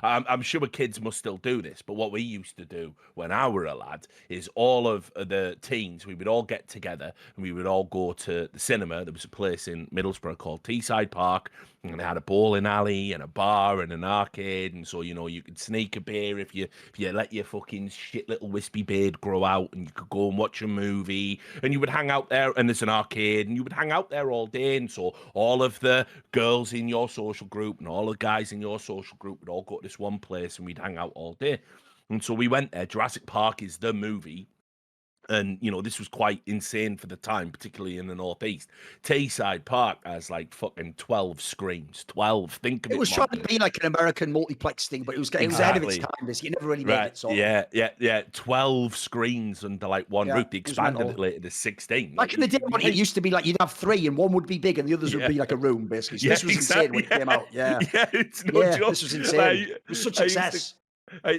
I'm sure kids must still do this, but what we used to do when I were a lad is all of the teens, we would all get together and we would all go to the cinema. There was a place in Middlesbrough called Teesside Park, and they had a bowling alley and a bar and an arcade, and so you know you could sneak a beer if you let your fucking shit little wispy beard grow out, and you could go and watch a movie, and you would hang out there, and there's an arcade, and you would hang out there all day, and so all of the girls in your social group and all the guys in your social group would all go to this one place, and we'd hang out all day, and so we went there. Jurassic Park is the movie. And, you know, this was quite insane for the time, particularly in the Northeast. Teesside Park has like fucking 12 screens. 12. Think of it. It was trying to be like an American multiplex thing, but it was ahead of its time. It never really made it. So. Yeah. 12 screens under like one roof. They expanded it later to 16. Like in the day when it used to be like you'd have three and one would be big and the others would be like a room, basically. So this was insane when it came out. Yeah, it's no joke. This was insane. It was such success.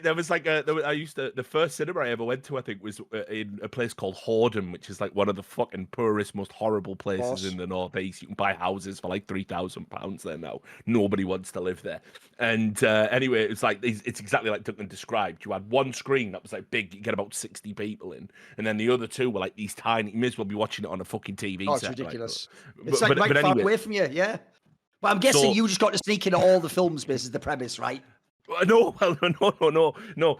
There was like the first cinema I ever went to, I think, was in a place called Hordham, which is like one of the fucking poorest, most horrible places in the Northeast. You can buy houses for like £3,000 there now. Nobody wants to live there. And anyway, it's like it's exactly like Duncan described. You had one screen that was like big, you get about 60 people in, and then the other two were like these tiny. You may as well be watching it on a fucking TV set. It's ridiculous. It's like right far away from you, yeah. But I'm guessing you just got to sneak into all the films. This is the premise, right? No.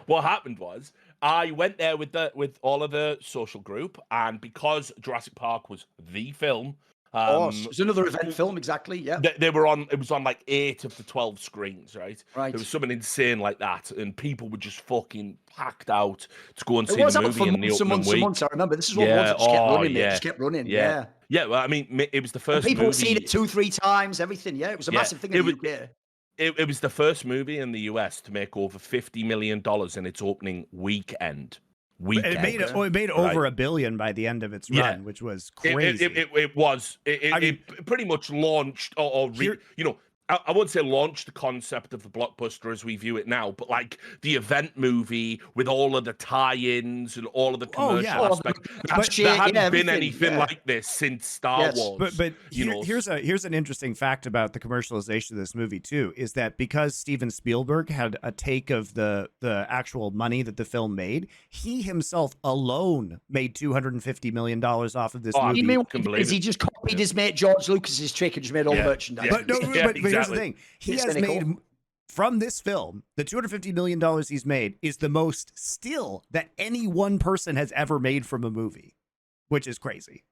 What happened was I went there with all of the social group, and because Jurassic Park was the film, It's another event film, exactly. Yeah, they were on. It was on like 8 of the 12 screens, right? Right. There was something insane like that, and people were just fucking packed out to go and it see was the out movie for in the months and opening months and week. months. I remember this is one of the ones that just kept running, mate. Just kept running. Yeah. Yeah. Well, I mean, it was the first And people movie. had seen it 2-3 times. Everything. Yeah, it was a massive thing in the UK. It was the first movie in the US to make over $50 million in its opening weekend. It made over $1 billion by the end of its run, which was crazy. It was. It pretty much launched, I wouldn't say launched the concept of the blockbuster as we view it now, but like the event movie with all of the tie-ins and all of the commercial aspects. There hadn't been anything like this since Star Wars. But here's an interesting fact about the commercialization of this movie too, is that because Steven Spielberg had a take of the actual money that the film made, he himself alone made $250 million off of this movie. He just copied his mate George Lucas's trick and just made all the merchandise. But here's the thing. He has made, from this film, the $250 million he's made is the most still that any one person has ever made from a movie, which is crazy.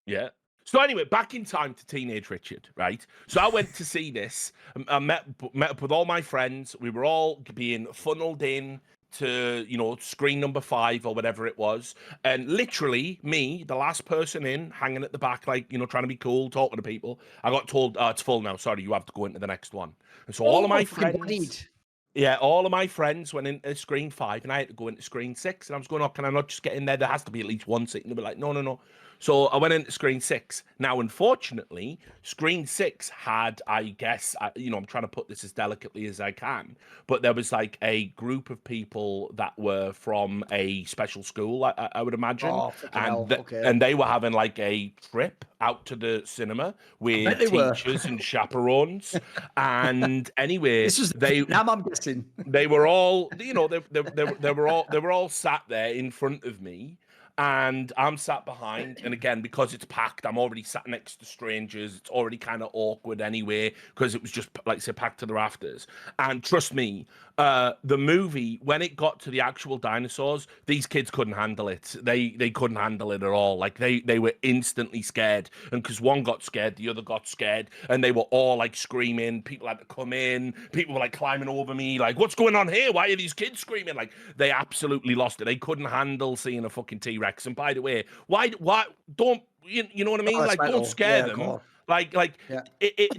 Yeah. So anyway, back in time to Teenage Richard, right? So I went to see this. I met up with all my friends. We were all being funneled in to, screen number 5 or whatever it was. And literally me, the last person in, hanging at the back, like, trying to be cool, talking to people. I got told, it's full now. Sorry, you have to go into the next one. And so all of my friends... Yeah, all of my friends went into screen 5 and I had to go into screen 6. And I was going, can I not just get in there? There has to be at least one seat. And they were like, no. So I went into screen 6. Now, unfortunately, screen 6 had, I guess, I'm trying to put this as delicately as I can, but there was like a group of people that were from a special school, I would imagine. And they were having like a trip out to the cinema with teachers and chaperones. And anyway, I'm guessing they were all, they were all sat there in front of me. And I'm sat behind, and again, because it's packed, I'm already sat next to strangers. It's already kind of awkward anyway, because it was just, like I said, packed to the rafters. And trust me, the movie, when it got to the actual dinosaurs, these kids couldn't handle it. They couldn't handle it at all. Like, they were instantly scared. And because one got scared, the other got scared, and they were all, like, screaming. People had to come in. People were, like, climbing over me, like, what's going on here? Why are these kids screaming? Like, they absolutely lost it. They couldn't handle seeing a fucking T-Rex. And by the way, why don't you know what I mean? Like, don't scare them.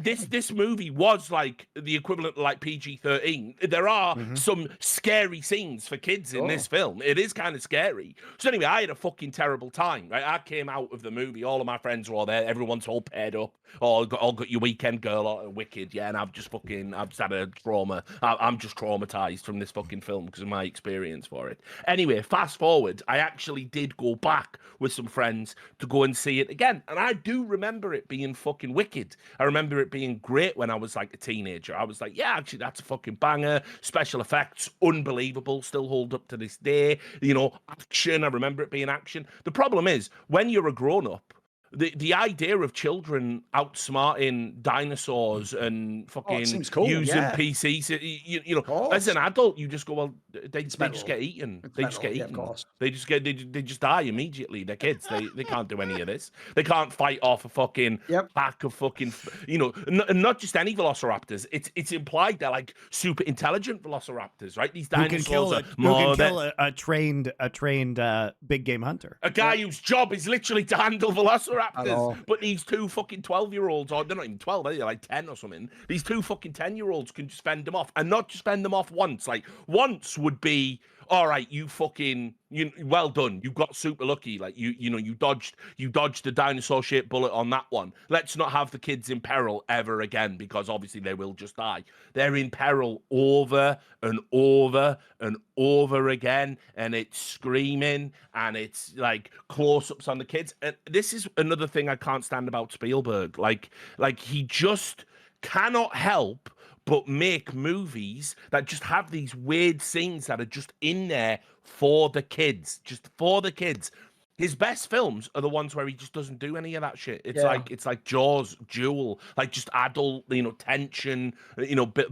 This movie was like the equivalent of like PG-13. There are some scary scenes for kids in this film. It is kind of scary. So anyway, I had a fucking terrible time. Right? I came out of the movie. All of my friends were all there. Everyone's all paired up. All got your weekend girl or Wicked. Yeah, and I've just had a trauma. I'm just traumatized from this fucking film because of my experience for it. Anyway, fast forward. I actually did go back with some friends to go and see it again. And I do remember it being fucking wicked. I remember it being great when I was like a teenager. I was like, yeah, actually, that's a fucking banger. Special effects, unbelievable, still hold up to this day. Action, I remember it being action. The problem is, when you're a grown-up, the idea of children outsmarting dinosaurs and fucking using PCs, as an adult, you just go, well, they just get eaten. They just get eaten. They just die immediately. They're kids. They can't do any of this. They can't fight off a fucking pack of fucking, not just any velociraptors. It's implied they're like super intelligent velociraptors, right? These dinosaurs who can kill a trained big game hunter. A guy whose job is literally to handle velociraptors. But these two fucking 12-year-olds, or they're not even 12, they're like 10 or something. These two fucking 10-year-olds can just fend them off, and not just fend them off once. Like, once would be, all right, well done. You got super lucky. Like, you dodged the dinosaur-shaped bullet on that one. Let's not have the kids in peril ever again, because obviously they will just die. They're in peril over and over and over again, and it's screaming, and it's like close-ups on the kids. And this is another thing I can't stand about Spielberg. Like he just cannot help but make movies that just have these weird scenes that are just in there for the kids, just for the kids. His best films are the ones where he just doesn't do any of that shit. It's like Jaws, Jewel, like just adult, tension,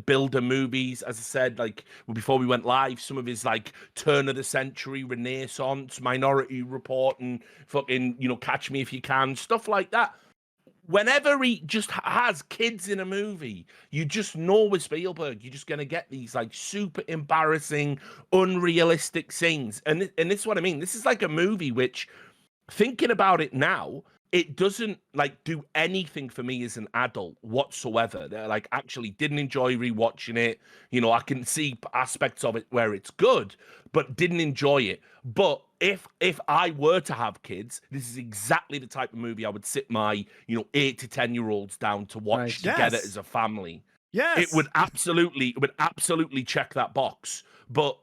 builder movies. As I said, like before we went live, some of his like turn of the century, Renaissance, Minority Report, and fucking, Catch Me If You Can, stuff like that. whenever he just has kids in a movie, you just know with Spielberg, you're just going to get these like super embarrassing, unrealistic scenes. And this is what I mean. This is like a movie which, thinking about it now, it doesn't like do anything for me as an adult whatsoever. They're like actually didn't enjoy rewatching it. You know, I can see aspects of it where it's good, but didn't enjoy it. But if I were to have kids, this is exactly the type of movie I would sit my 8 to 10-year-olds down to watch together as a family. Yes, it would absolutely check that box. But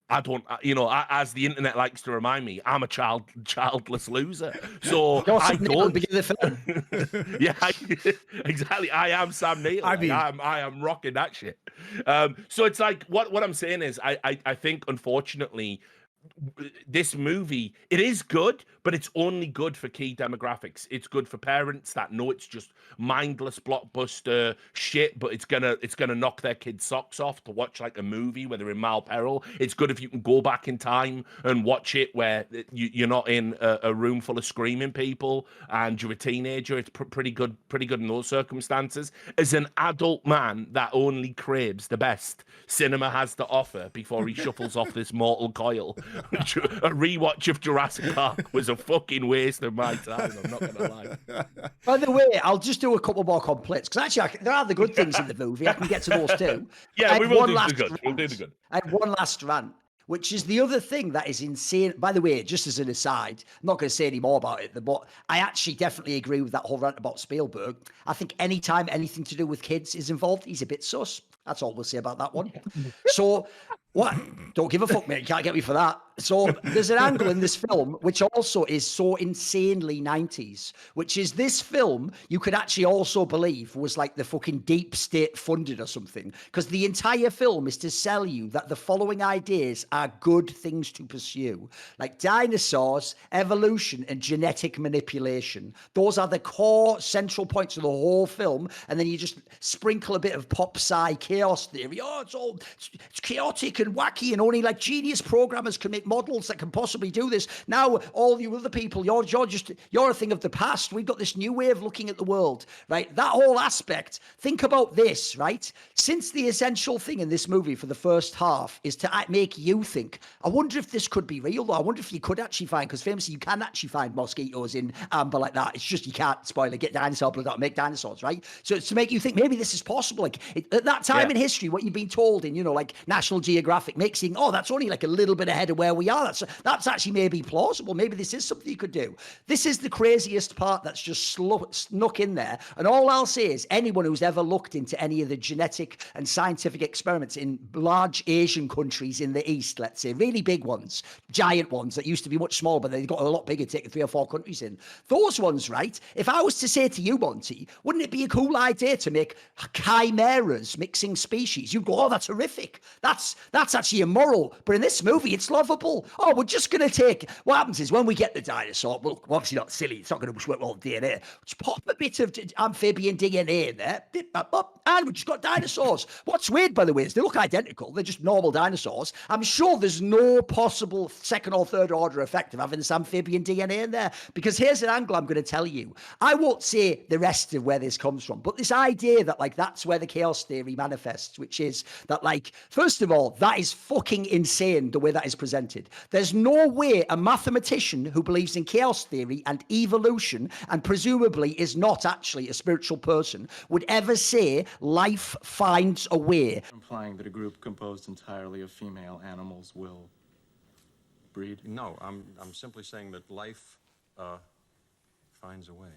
I don't, as the internet likes to remind me, I'm a childless loser. So I don't. Yeah, exactly. I am Sam Neill. I am rocking that shit. So it's like what I'm saying is, I think unfortunately, this movie, it is good, but it's only good for key demographics. It's good for parents that know it's just mindless blockbuster shit, but it's gonna knock their kids' socks off to watch like a movie where they're in mild peril. It's good if you can go back in time and watch it where you're not in a room full of screaming people and you're a teenager. It's pretty good in those circumstances. As an adult man that only craves the best cinema has to offer before he shuffles off this mortal coil, a rewatch of Jurassic Park was a fucking waste of my time. I'm not gonna lie. By the way, I'll just do a couple more complaints because actually there are the good things in the movie. I can get to those too. Yeah, we will do the good. We'll do the good. I had one last rant, which is the other thing that is insane. By the way, just as an aside, I'm not going to say any more about it, but I actually definitely agree with that whole rant about Spielberg. I think anytime anything to do with kids is involved, he's a bit sus. That's all we'll say about that one. So, what? Don't give a fuck, mate. You can't get me for that. So there's an angle in this film which also is so insanely 90s, which is this film you could actually also believe was like the fucking deep state funded or something, because the entire film is to sell you that the following ideas are good things to pursue, like dinosaurs, evolution, and genetic manipulation. Those are the core central points of the whole film, and then you just sprinkle a bit of pop sci chaos theory. Oh, it's chaotic and wacky, and only like genius programmers can make models that can possibly do this. Now, all you other people, you're a thing of the past. We've got this new way of looking at the world, right? That whole aspect. Think about this, right? Since the essential thing in this movie for the first half is to make you think, I wonder if this could be real. I wonder if you could actually find, because famously you can actually find mosquitoes in amber like that. It's just you can't spoil it, get dinosaur blood out and make dinosaurs, right? So it's to make you think maybe this is possible. Like at that time in history, what you've been told in, like National Geographic makes you think, oh, that's only like a little bit ahead of where we are. That's actually maybe plausible. Maybe this is something you could do. This is the craziest part that's just snuck in there. And all I'll say is anyone who's ever looked into any of the genetic and scientific experiments in large Asian countries in the East, let's say, really big ones, giant ones that used to be much smaller, but they got a lot bigger, taking 3 or 4 countries in. Those ones, right? If I was to say to you, Monty, wouldn't it be a cool idea to make chimeras mixing species? You'd go, oh, that's horrific. That's actually immoral. But in this movie, it's lovable. Oh, we're just going to take... What happens is when we get the dinosaur, well, obviously not silly, it's not going to work well with DNA. Just pop a bit of amphibian DNA in there, and we've just got dinosaurs. What's weird, by the way, is they look identical. They're just normal dinosaurs. I'm sure there's no possible second or third order effect of having this amphibian DNA in there, because here's an angle I'm going to tell you. I won't say the rest of where this comes from, but this idea that, like, that's where the chaos theory manifests, which is that, like, first of all, that is fucking insane the way that is presented. There's no way a mathematician who believes in chaos theory and evolution and presumably is not actually a spiritual person would ever say life finds a way. Implying that a group composed entirely of female animals will breed? No, I'm simply saying that life finds a way.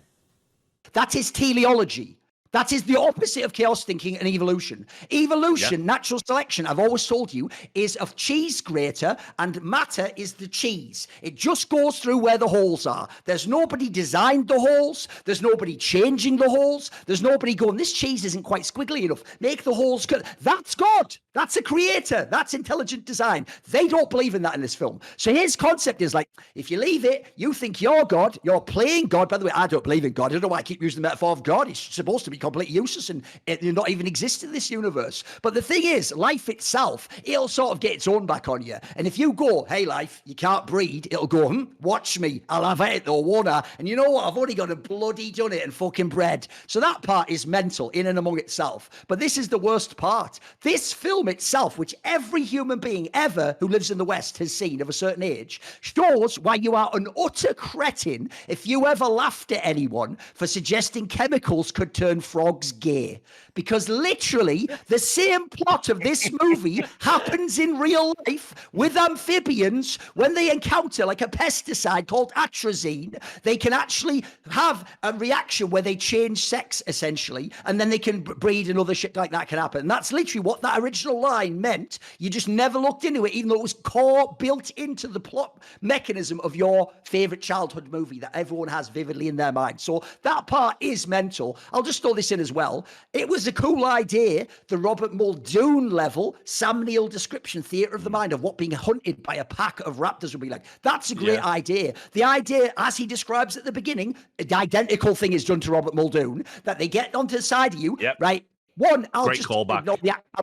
That is teleology. That is the opposite of chaos thinking and evolution. Evolution, natural selection, I've always told you, is a cheese grater and matter is the cheese. It just goes through where the holes are. There's nobody designed the holes. There's nobody changing the holes. There's nobody going, this cheese isn't quite squiggly enough. Make the holes good. That's God. That's a creator. That's intelligent design. They don't believe in that in this film. So his concept is like, if you leave it, you think you're God. You're playing God. By the way, I don't believe in God. I don't know why I keep using the metaphor of God. He's supposed to be completely useless and you're not even exist in this universe. But the thing is, life itself, it'll sort of get its own back on you. And if you go, hey, life, you can't breed, it'll go, watch me. I'll have it though, won't I? And you know what? I've only got to bloody done it and fucking bred. So that part is mental in and among itself. But this is the worst part. This film itself, which every human being ever who lives in the West has seen of a certain age, shows why you are an utter cretin if you ever laughed at anyone for suggesting chemicals could turn frogs gay. Because literally the same plot of this movie happens in real life with amphibians. When they encounter like a pesticide called atrazine, they can actually have a reaction where they change sex essentially, and then they can breed and other shit like that can happen. And that's literally what that original line meant. You just never looked into it, even though it was core built into the plot mechanism of your favorite childhood movie that everyone has vividly in their mind. So that part is mental. I'll just throw this in as well. It was a cool idea, the Robert Muldoon level Sam Neill description, theater of the mind, of what being hunted by a pack of raptors would be like. That's a great idea. The idea, as he describes at the beginning, the identical thing is done to Robert Muldoon, that they get onto the side of you, right? One, I'll Great just callback.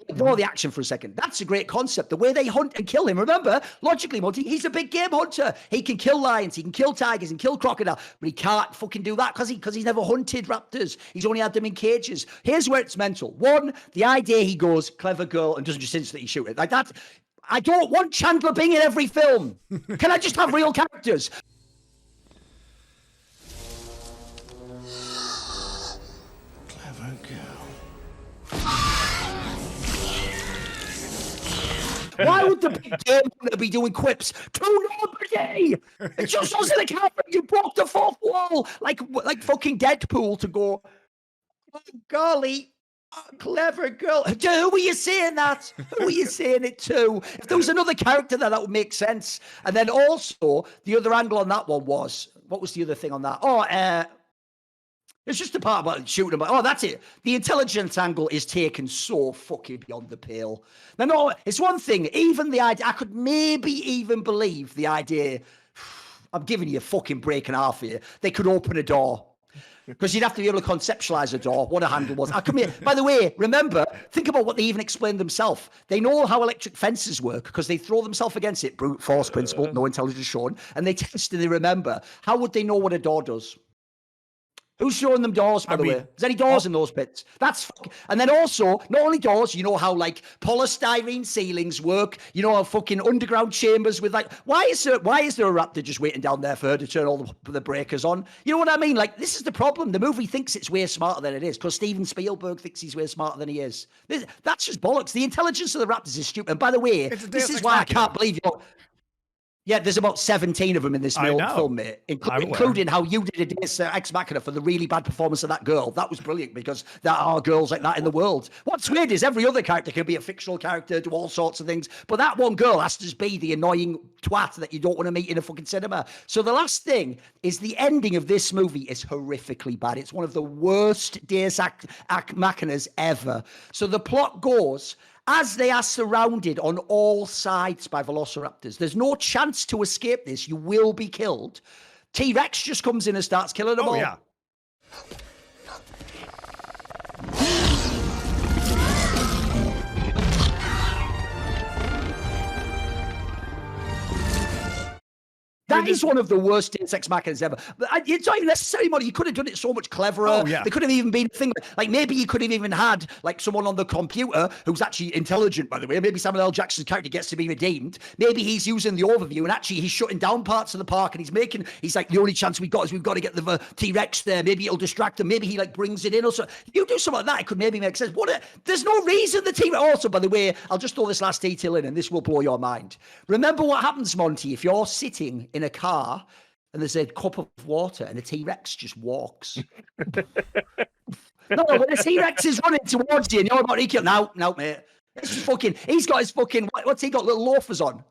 ignore the action for a second. That's a great concept. The way they hunt and kill him. Remember, logically, Monty, he's a big game hunter. He can kill lions, he can kill tigers, and kill crocodile, but he can't fucking do that because he's never hunted raptors. He's only had them in cages. Here's where it's mental. One, the idea he goes, clever girl, and doesn't just instantly shoot it. Like that. I don't want Chandler Bing in every film. Can I just have real characters? Clever girl. Why would the big game be doing quips to nobody? It just shows in the camera. You broke the fourth wall like fucking Deadpool to go, oh, golly, oh, clever girl. Who were you saying that? Who were you saying it to? If there was another character there, that would make sense. And then also, the other angle on that one was, what was the other thing on that? Oh, it's just the part about shooting them. Oh, that's it. The intelligence angle is taken so fucking beyond the pale. Now, no, it's one thing. Even the idea, I could maybe even believe the idea. I'm giving you a fucking break and a half here. They could open a door. Because you'd have to be able to conceptualize a door, what a handle was. By the way, remember, think about what they even explained themselves. They know how electric fences work because they throw themselves against it, brute force principle, no intelligence shown, and they test and they remember. How would they know what a door does? Who's showing them doors, by the way? Is there any doors in those bits? And then also, not only doors, you know how like polystyrene ceilings work, you know how fucking underground chambers with like, why is there a raptor just waiting down there for her to turn all the breakers on? You know what I mean? Like, this is the problem. The movie thinks it's way smarter than it is because Steven Spielberg thinks he's way smarter than he is. That's just bollocks. The intelligence of the raptors is stupid. And by the way, this is why I can't believe yeah, there's about 17 of them in this film, mate, including how you did a Deus Ex Machina for the really bad performance of that girl. That was brilliant because there are girls like that in the world. What's weird is every other character can be a fictional character, do all sorts of things, but that one girl has to just be the annoying twat that you don't want to meet in a fucking cinema. So the last thing is the ending of this movie is horrifically bad. It's one of the worst Deus Ex Machinas ever. So the plot goes, as they are surrounded on all sides by velociraptors, there's no chance to escape this. You will be killed. T-Rex just comes in and starts killing them all. Yeah. That is one of the worst Deus Ex Machinas ever. But it's not even necessary, Monty. You could have done it so much cleverer. Oh, yeah. There could have even been a thing like maybe you could have even had like someone on the computer who's actually intelligent, by the way. Maybe Samuel L. Jackson's character gets to be redeemed. Maybe he's using the overview and actually he's shutting down parts of the park and he's like, the only chance we've got is we've got to get the T-Rex there. Maybe it'll distract him. Maybe he like brings it in or so. If you do something like that, it could maybe make sense. There's no reason the T-Rex. Also, by the way, I'll just throw this last detail in and this will blow your mind. Remember what happens, Monty, if you're sitting in a car and there's a cup of water and a T-Rex just walks. No, when a T-Rex is running towards you and you're about to kill, no, mate. It's just fucking, he's got his fucking, what's he got, little loafers on?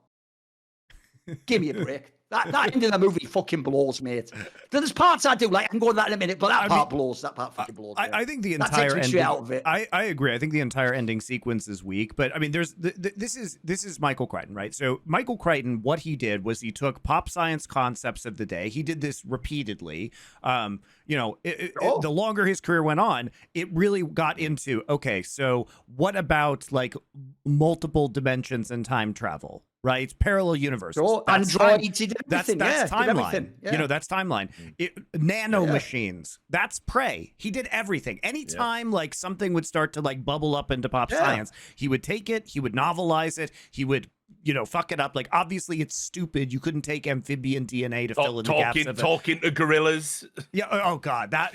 Give me a break. That end of the movie fucking blows, mate. There's parts I do like. I can go on that in a minute, but that part blows. That part fucking blows. I think the that entire takes me ending. straight out of it. I agree. I think the entire ending sequence is weak. But I mean, there's this is Michael Crichton, right? So Michael Crichton, what he did was he took pop science concepts of the day. He did this repeatedly. The longer his career went on, it really got into, okay, so what about like multiple dimensions and time travel? Right, parallel universes. Android did everything. That's did timeline. everything. Yeah. You know, that's timeline. Nano machines. That's Prey. He did everything. Anytime like something would start to like bubble up into pop science, he would take it. He would novelize it. He would, fuck it up. Like, obviously, it's stupid. You couldn't take amphibian DNA to fill in the gaps of it. Talking to gorillas. Yeah. Oh God. That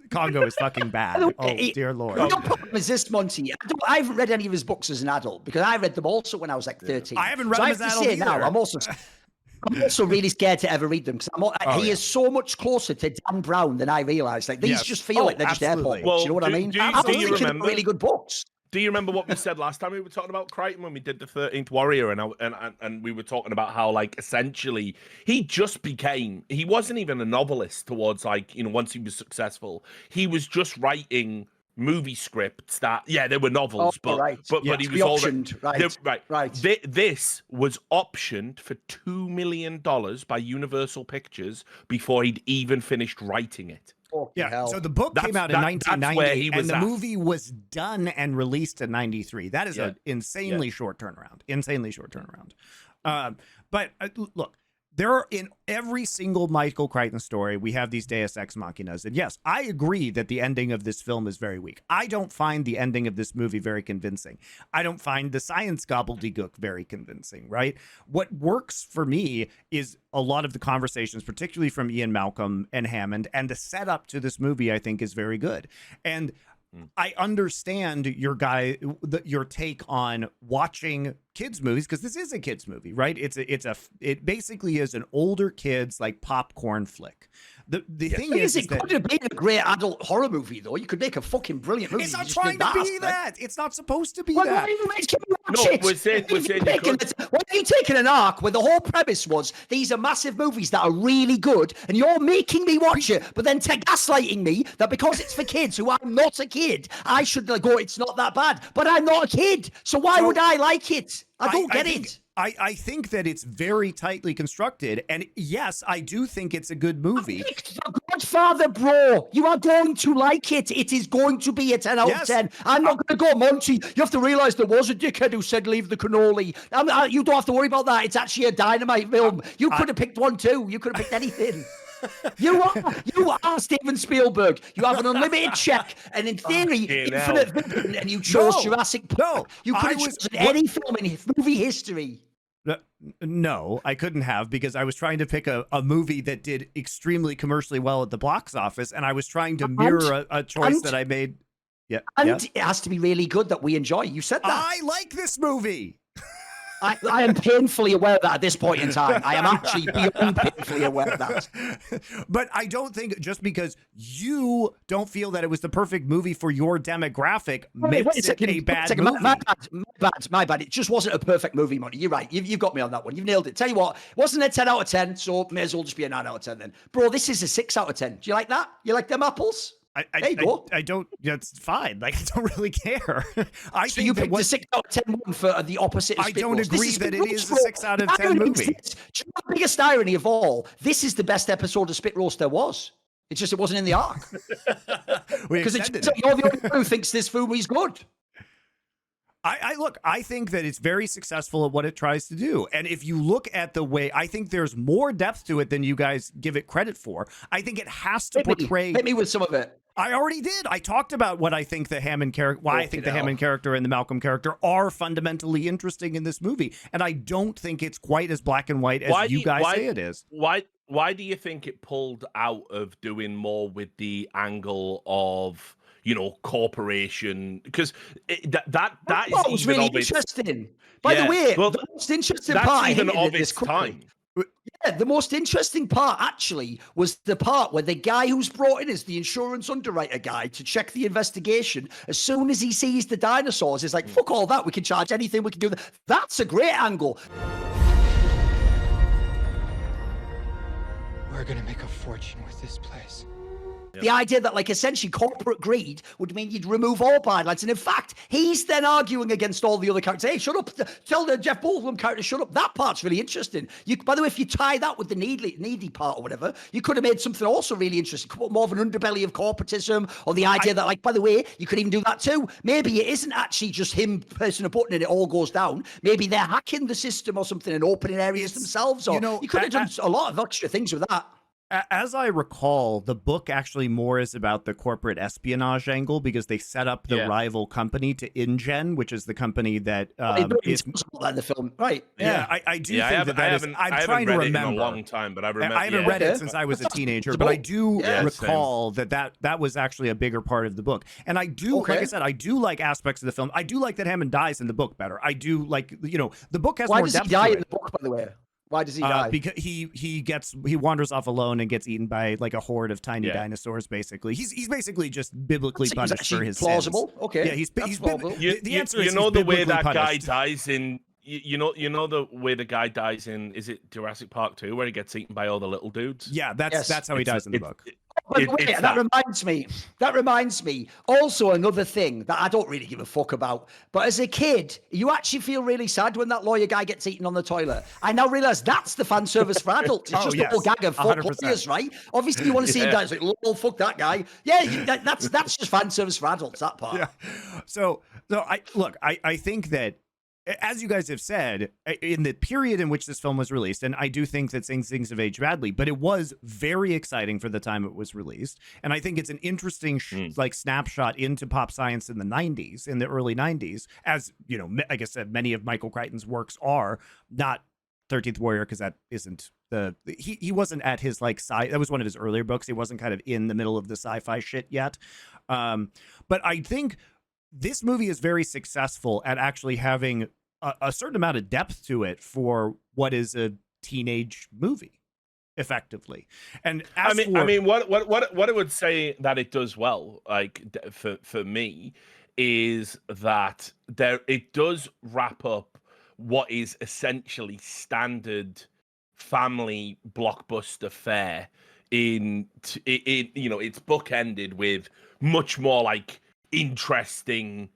Congo is fucking bad. Oh dear Lord. The problem is this, Monty. I haven't read any of his books as an adult because I read them also when I was like 13. I haven't read them as an adult either. Now, I'm also really scared to ever read them because he is so much closer to Dan Brown than I realized. Like these just feel like they're just airport books. You know what I mean? I'm thinking really good books. Do you remember what we said last time we were talking about Crichton when we did the 13th Warrior and we were talking about how like essentially he wasn't even a novelist towards once he was successful, he was just writing movie scripts that they were novels but he was optioned. This was optioned for $2 million by Universal Pictures before he'd even finished writing it. So the book came out in 1990, and the movie was done and released in 93. That is an insanely short turnaround. But look, there are in every single Michael Crichton story, we have these Deus Ex Machinas. And yes, I agree that the ending of this film is very weak. I don't find the ending of this movie very convincing. I don't find the science gobbledygook very convincing, right? What works for me is a lot of the conversations, particularly from Ian Malcolm and Hammond, and the setup to this movie, I think, is very good. And I understand your take on watching kids movies because this is a kids movie, right? It basically is an older kids like popcorn flick. The thing is it could have been a great adult horror movie though. You could make a fucking brilliant movie. It's not trying to be that. It's not supposed to be that. Why are you taking an arc where the whole premise was these are massive movies that are really good and you're making me watch it, but then gaslighting me that because it's for kids who I'm not a kid, I should go, it's not that bad. But I'm not a kid, so why would I like it? I don't get it. I think that it's very tightly constructed, and yes, I do think it's a good movie. Godfather, bro, you are going to like it. It is going to be a 10 out of 10. I'm not going to go, Monty. You have to realize there was a dickhead who said leave the cannoli. You don't have to worry about that. It's actually a dynamite film. You could have picked one too. You could have picked anything. You are Steven Spielberg. You have an unlimited check, and in theory, infinite vision, and you chose Jurassic Park. You could have chosen any film in movie history. No, I couldn't have because I was trying to pick a movie that did extremely commercially well at the box office, and I was trying to mirror a choice that I made. Yeah, and it has to be really good that we enjoy. You said that. I like this movie. I am painfully aware of that at this point in time. I am actually beyond painfully aware of that. But I don't think just because you don't feel that it was the perfect movie for your demographic makes it a bad movie. My bad. It just wasn't a perfect movie, Monty. You're right. You've got me on that one. You've nailed it. Tell you what, wasn't a 10 out of 10, so may as well just be a 9 out of 10 then. Bro, this is a 6 out of 10. Do you like that? You like them apples? There you go. I don't. It's fine. Like I don't really care. So you picked the 6 out of 10 one for the opposite. Of I don't agree that it is a 6 out of 10 movie. Do you know the biggest irony of all? This is the best episode of Spit Roast there was. It's just it wasn't in the arc. Because you're the only one who thinks this movie's good. I think that it's very successful at what it tries to do. And if you look at the way, I think there's more depth to it than you guys give it credit for. I think it has to portray. Hit me with some of it. I already did. I talked about what I think the Hammond character, I think the Hammond character and the Malcolm character are fundamentally interesting in this movie. And I don't think it's quite as black and white as you guys say it is. Why do you think it pulled out of doing more with the angle of, corporation? Because that is really interesting. By the way, the most interesting part even of its time. Yeah, the most interesting part actually was the part where the guy who's brought in as the insurance underwriter guy to check the investigation, as soon as he sees the dinosaurs, is like, fuck all that, we can charge anything, we can do that. That's a great angle. are gonna make a fortune with this place. The idea that, like, essentially corporate greed would mean you'd remove all bylads. And in fact, he's then arguing against all the other characters. Hey, shut up. Tell the Jeff Goldblum character, shut up. That part's really interesting. By the way, if you tie that with the needy part or whatever, you could have made something also really interesting. More of an underbelly of corporatism, or the idea that, like, by the way, you could even do that too. Maybe it isn't actually just him pressing a button and it all goes down. Maybe they're hacking the system or something and opening areas themselves. Or you could have done a lot of extra things with that. As I recall, the book actually more is about the corporate espionage angle, because they set up the rival company to InGen, which is the company that is in the film, right? Yeah, I do think that is. I'm trying to remember. It in a long time, but I remember. I haven't read it since I was a teenager, but I do recall that was actually a bigger part of the book. And I do, like I said, I do like aspects of the film. I do like that Hammond dies in the book better. I do like, the book has more depth. Why does he die in the book, by the way? Why does he die? Because he wanders off alone and gets eaten by like a horde of tiny dinosaurs. Basically, he's basically just biblically punished for his plausible. sins. Okay, yeah, he's plausible. The answer is the way that punished. guy dies in. You know the way the guy dies in, is it Jurassic Park 2, where he gets eaten by all the little dudes? Yeah, that's how he dies in the book. That reminds me. Also, another thing that I don't really give a fuck about, but as a kid, you actually feel really sad when that lawyer guy gets eaten on the toilet. I now realize that's the fan service for adults. It's just a whole gag of four lawyers, right? Obviously, you want to see him die. It's like, oh, fuck that guy. Yeah, that's just fan service for adults. That part. Yeah. So I think that, as you guys have said, in the period in which this film was released, and I do think that things have aged badly, but it was very exciting for the time it was released. And I think it's an interesting snapshot into pop science in the 90s, in the early 90s, as, like I said, many of Michael Crichton's works are, not 13th Warrior, because that isn't he wasn't at his that was one of his earlier books. He wasn't kind of in the middle of the sci-fi shit yet. But I think this movie is very successful at actually having a certain amount of depth to it for what is a teenage movie, effectively. And I mean, what I would say that it does well, like for me, is that it does wrap up what is essentially standard family blockbuster fare. It's bookended with much more like interesting,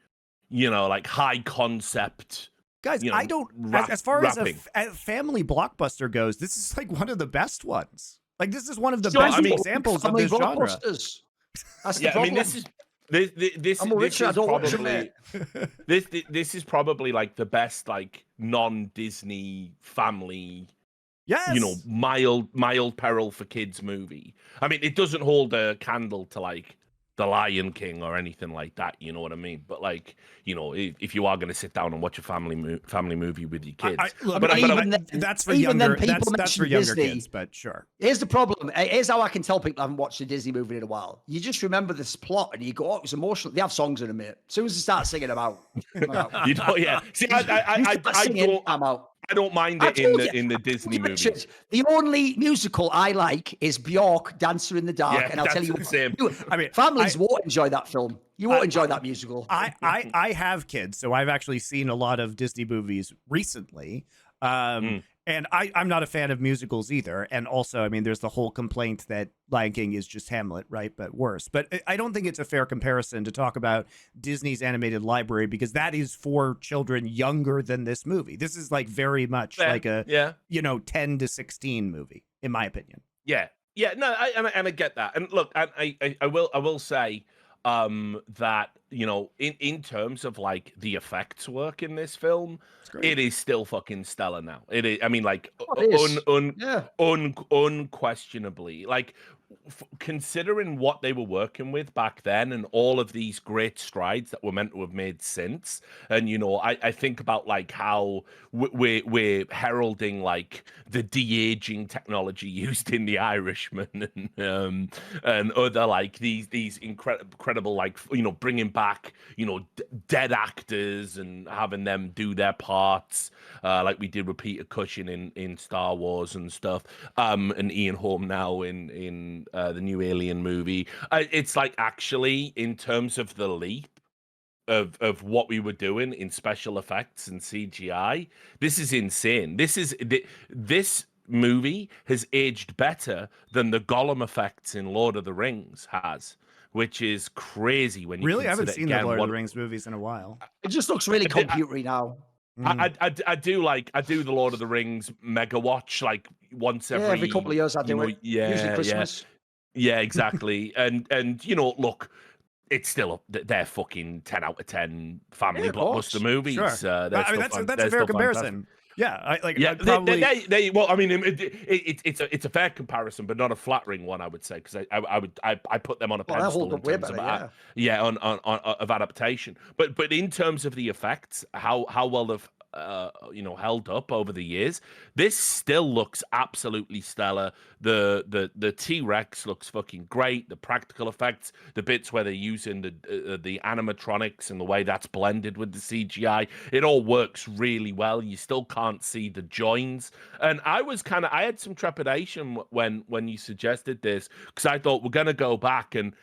like high concept. Guys, I don't. As far as a family blockbuster goes, this is like one of the best ones. Like, this is one of the best examples of this genre. That's the problem. I mean, this is probably like the best like non-Disney family. Yes. Mild peril for kids movie. I mean, it doesn't hold a candle to like The Lion King or anything like that, you know what I mean? But like, if you are going to sit down and watch a family movie with your kids, that's for younger. That's for younger kids, but sure. Here's the problem. Here's how I can tell people I haven't watched a Disney movie in a while. You just remember this plot and you go, "Oh, it was emotional." They have songs in a minute. As soon as they start singing, I'm out. Yeah. See, I'm out. I don't mind it in the Disney movie. The only musical I like is Bjork, Dancer in the Dark, and I'll tell you what. Families won't enjoy that film. You won't enjoy that musical. I have kids, so I've actually seen a lot of Disney movies recently. And I'm not a fan of musicals either. And also, I mean, there's the whole complaint that Lion King is just Hamlet, right? But worse. But I don't think it's a fair comparison to talk about Disney's animated library, because that is for children younger than this movie. This is like very much like a 10 to 16 movie, in my opinion. Yeah. No, I get that. And look, I will say that in terms of like the effects work in this film, it is still fucking stellar now. It is. I mean, like unquestionably, like considering what they were working with back then and all of these great strides that were meant to have made since. And I think about like how we're heralding like the de-aging technology used in The Irishman and other like these incredible like bringing back dead actors and having them do their parts, like we did with Peter Cushing in Star Wars and stuff, and Ian Holm now in the new Alien movie. It's like, actually, in terms of the leap of what we were doing in special effects and CGI, this is insane. This movie has aged better than the Gollum effects in Lord of the Rings has, which is crazy when you Really, I haven't consider, seen the again, Lord of what the Rings movies in a while. It just looks really computery now. I do the Lord of the Rings mega watch like once Every couple of years I do it. Usually Christmas. Yeah, exactly. and you know, look, it's still up. They're fucking 10 out of 10 family blockbuster movies. Sure. I mean, that's a fair comparison. Yeah, they well, I mean, it's a fair comparison, but not a flattering one, I would say, because I put them on a pedestal in terms of of adaptation. But in terms of the effects, how well they've held up over the years, this still looks absolutely stellar. The T-Rex looks fucking great. The practical effects, the bits where they're using the animatronics and the way that's blended with the CGI, it all works really well. You still can't see the joins, and I had some trepidation when you suggested this, because I thought we're gonna go back and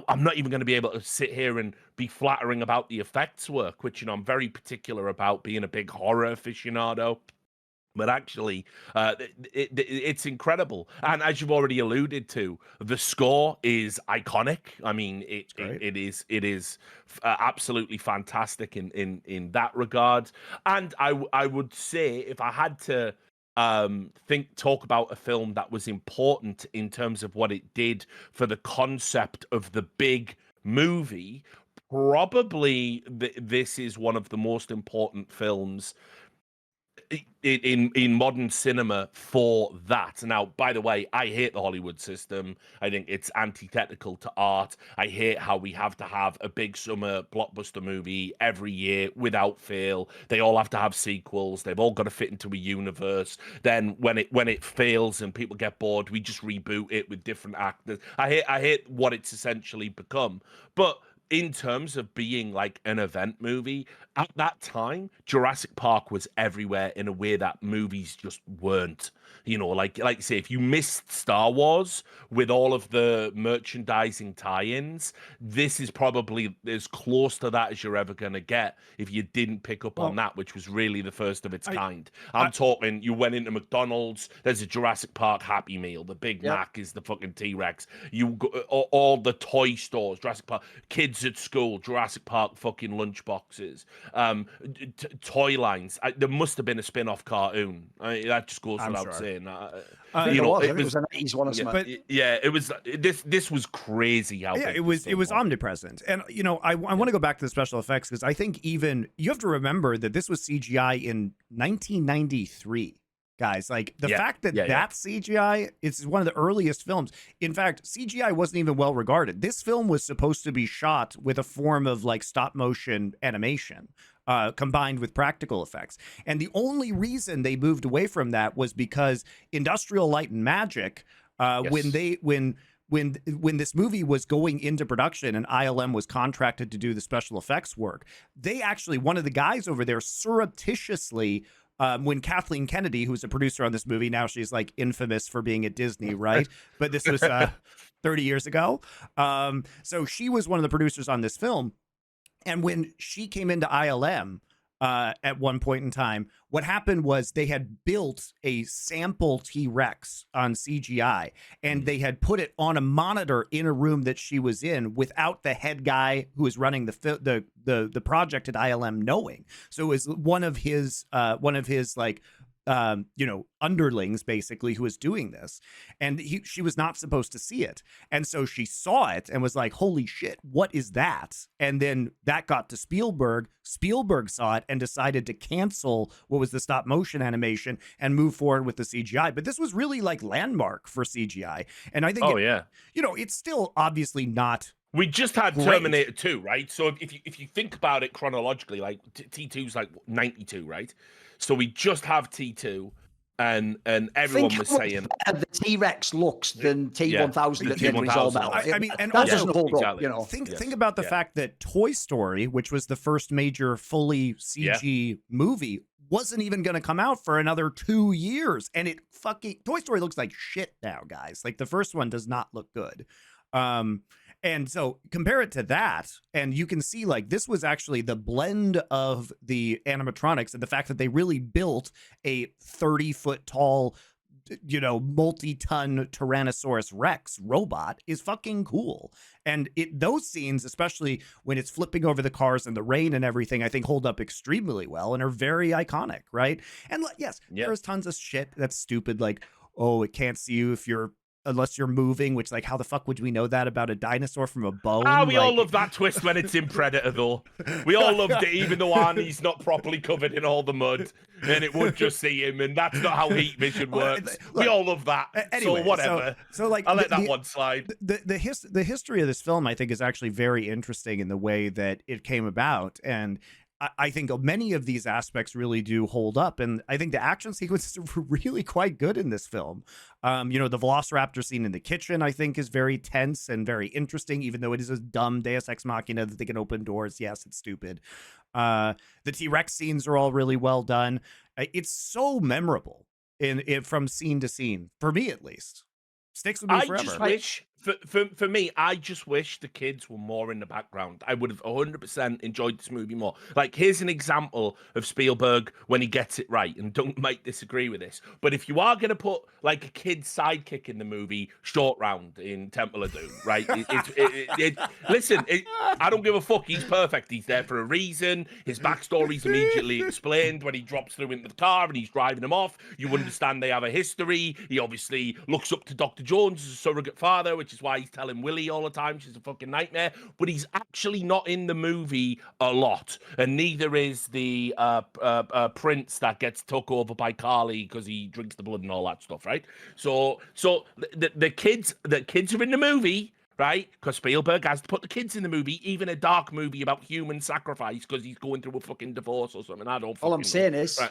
I'm not even going to be able to sit here and be flattering about the effects work, which, I'm very particular about, being a big horror aficionado. But actually, it's incredible. And as you've already alluded to, the score is iconic. I mean, it is absolutely fantastic in that regard. And I would say, if I had to talk about a film that was important in terms of what it did for the concept of the big movie, probably this is one of the most important films in modern cinema for that. Now, by the way, I hate the Hollywood system. I think it's antithetical to art. I hate how we have to have a big summer blockbuster movie every year without fail. They all have to have sequels. They've all got to fit into a universe. Then when it fails and people get bored, we just reboot it with different actors. I hate what it's essentially become. But in terms of being like an event movie, at that time, Jurassic Park was everywhere in a way that movies just weren't. Like you say, if you missed Star Wars with all of the merchandising tie-ins, this is probably as close to that as you're ever going to get if you didn't pick up on that, which was really the first of its kind. I'm talking, you went into McDonald's, there's a Jurassic Park Happy Meal. The Big Mac is the fucking T-Rex. You go, all the toy stores, Jurassic Park, kids at school, Jurassic Park fucking lunchboxes, toy lines. There must have been a spin-off cartoon. That just goes without saying. It was an 80s one or something. It was. This was crazy. How it was omnipresent. And I want to go back to the special effects, because I think even you have to remember that this was CGI in 1993. Guys, like the fact that CGI is one of the earliest films. In fact, CGI wasn't even well regarded. This film was supposed to be shot with a form of like stop motion animation, combined with practical effects. And the only reason they moved away from that was because Industrial Light and Magic, when this movie was going into production and ILM was contracted to do the special effects work, they actually, one of the guys over there surreptitiously, when Kathleen Kennedy, who's a producer on this movie, now she's like infamous for being at Disney, right? But this was 30 years ago. So she was one of the producers on this film. And when she came into ILM at one point in time, what happened was they had built a sample T-Rex on CGI, and they had put it on a monitor in a room that she was in without the head guy who was running the project at ILM knowing. So it was one of his like underlings basically who was doing this, and she was not supposed to see it, and so she saw it and was like, holy shit, what is that? And then that got to Spielberg saw it and decided to cancel what was the stop motion animation and move forward with the CGI. But this was really like landmark for CGI, and I think it's still obviously not. We just had Terminator 2, right? So if you think about it chronologically, like T2's like 92, right? So we just have T2, and everyone was saying the T-Rex looks than T1000 at the end result. I mean, and that also doesn't hold up, Think about the fact that Toy Story, which was the first major fully CG movie, wasn't even going to come out for another 2 years, and Toy Story looks like shit now, guys. Like the first one does not look good. And so compare it to that, and you can see like this was actually the blend of the animatronics and the fact that they really built a 30-foot tall multi-ton Tyrannosaurus Rex robot is fucking cool. And those scenes, especially when it's flipping over the cars in the rain and everything, I think hold up extremely well and are very iconic, right? And yes, there's tons of shit that's stupid, like, oh, it can't see you unless you're moving, which, like, how the fuck would we know that about a dinosaur from a bone? We all love that twist when it's in Predator, though. We all loved it, even though Arnie's not properly covered in all the mud, and it would just see him, and that's not how heat vision works. We all love that. Anyway, so whatever. So like, I'll let that one slide. The history of this film, I think, is actually very interesting in the way that it came about, and I think many of these aspects really do hold up, and I think the action sequences are really quite good in this film. The Velociraptor scene in the kitchen, I think, is very tense and very interesting, even though it is a dumb Deus Ex Machina that they can open doors. Yes, it's stupid. The T-Rex scenes are all really well done. It's so memorable from scene to scene, for me at least. Sticks with me forever. I just wish, for me, I just wish the kids were more in the background. I would have 100% enjoyed this movie more. Like, here's an example of Spielberg when he gets it right, and don't might disagree with this, but if you are going to put, like, a kid's sidekick in the movie, Short Round in Temple of Doom, right? Listen, I don't give a fuck. He's perfect. He's there for a reason. His backstory's immediately explained when he drops through into the car and he's driving him off. You understand they have a history. He obviously looks up to Dr. Jones as a surrogate father, which is why he's telling Willie all the time she's a fucking nightmare. But he's actually not in the movie a lot, and neither is the prince that gets took over by Carly because he drinks the blood and all that stuff, right? So the kids are in the movie, right? Because Spielberg has to put the kids in the movie, even a dark movie about human sacrifice because he's going through a fucking divorce or something. All I'm saying is. Right.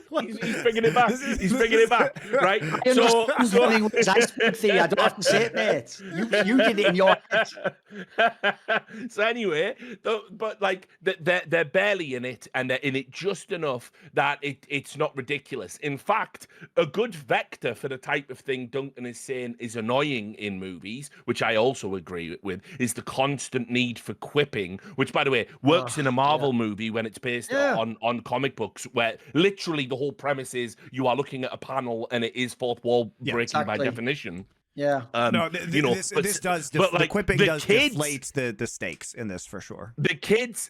he's bringing it back. He's bringing it back, right? I don't have to say it, mate. You did it in your head. So anyway, but like they're barely in it, and they're in it just enough that it's not ridiculous. In fact, a good vector for the type of thing Duncan is saying is annoying in movies, which I also agree with, is the constant need for quipping, which, by the way, works in a Marvel movie when it's based on comic books, where literally the whole premise is you are looking at a panel and it is fourth wall breaking by definition. Yeah. This does, but like, the quipping does deflate the stakes in this for sure. The kids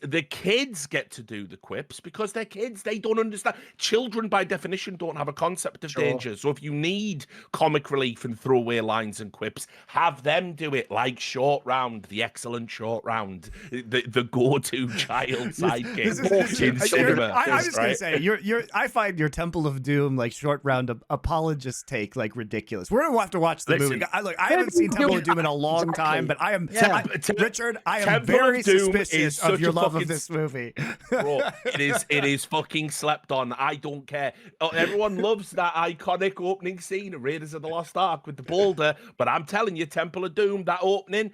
get to do the quips because they're kids. They don't understand. Children, by definition, don't have a concept of danger. So if you need comic relief and throwaway lines and quips, have them do it, like Short Round, the excellent Short Round, the go-to child sidekick in cinema. I'm just gonna say, I find your Temple of Doom, like, Short Round apologist take, like, ridiculous. We're gonna have to watch the movie. I haven't seen Temple of Doom in a long time, but I am Richard. I am very suspicious of your love of this movie. Bro, it is fucking slept on. I don't care. Everyone loves that iconic opening scene of Raiders of the Lost Ark with the boulder, but I'm telling you, Temple of Doom, that opening,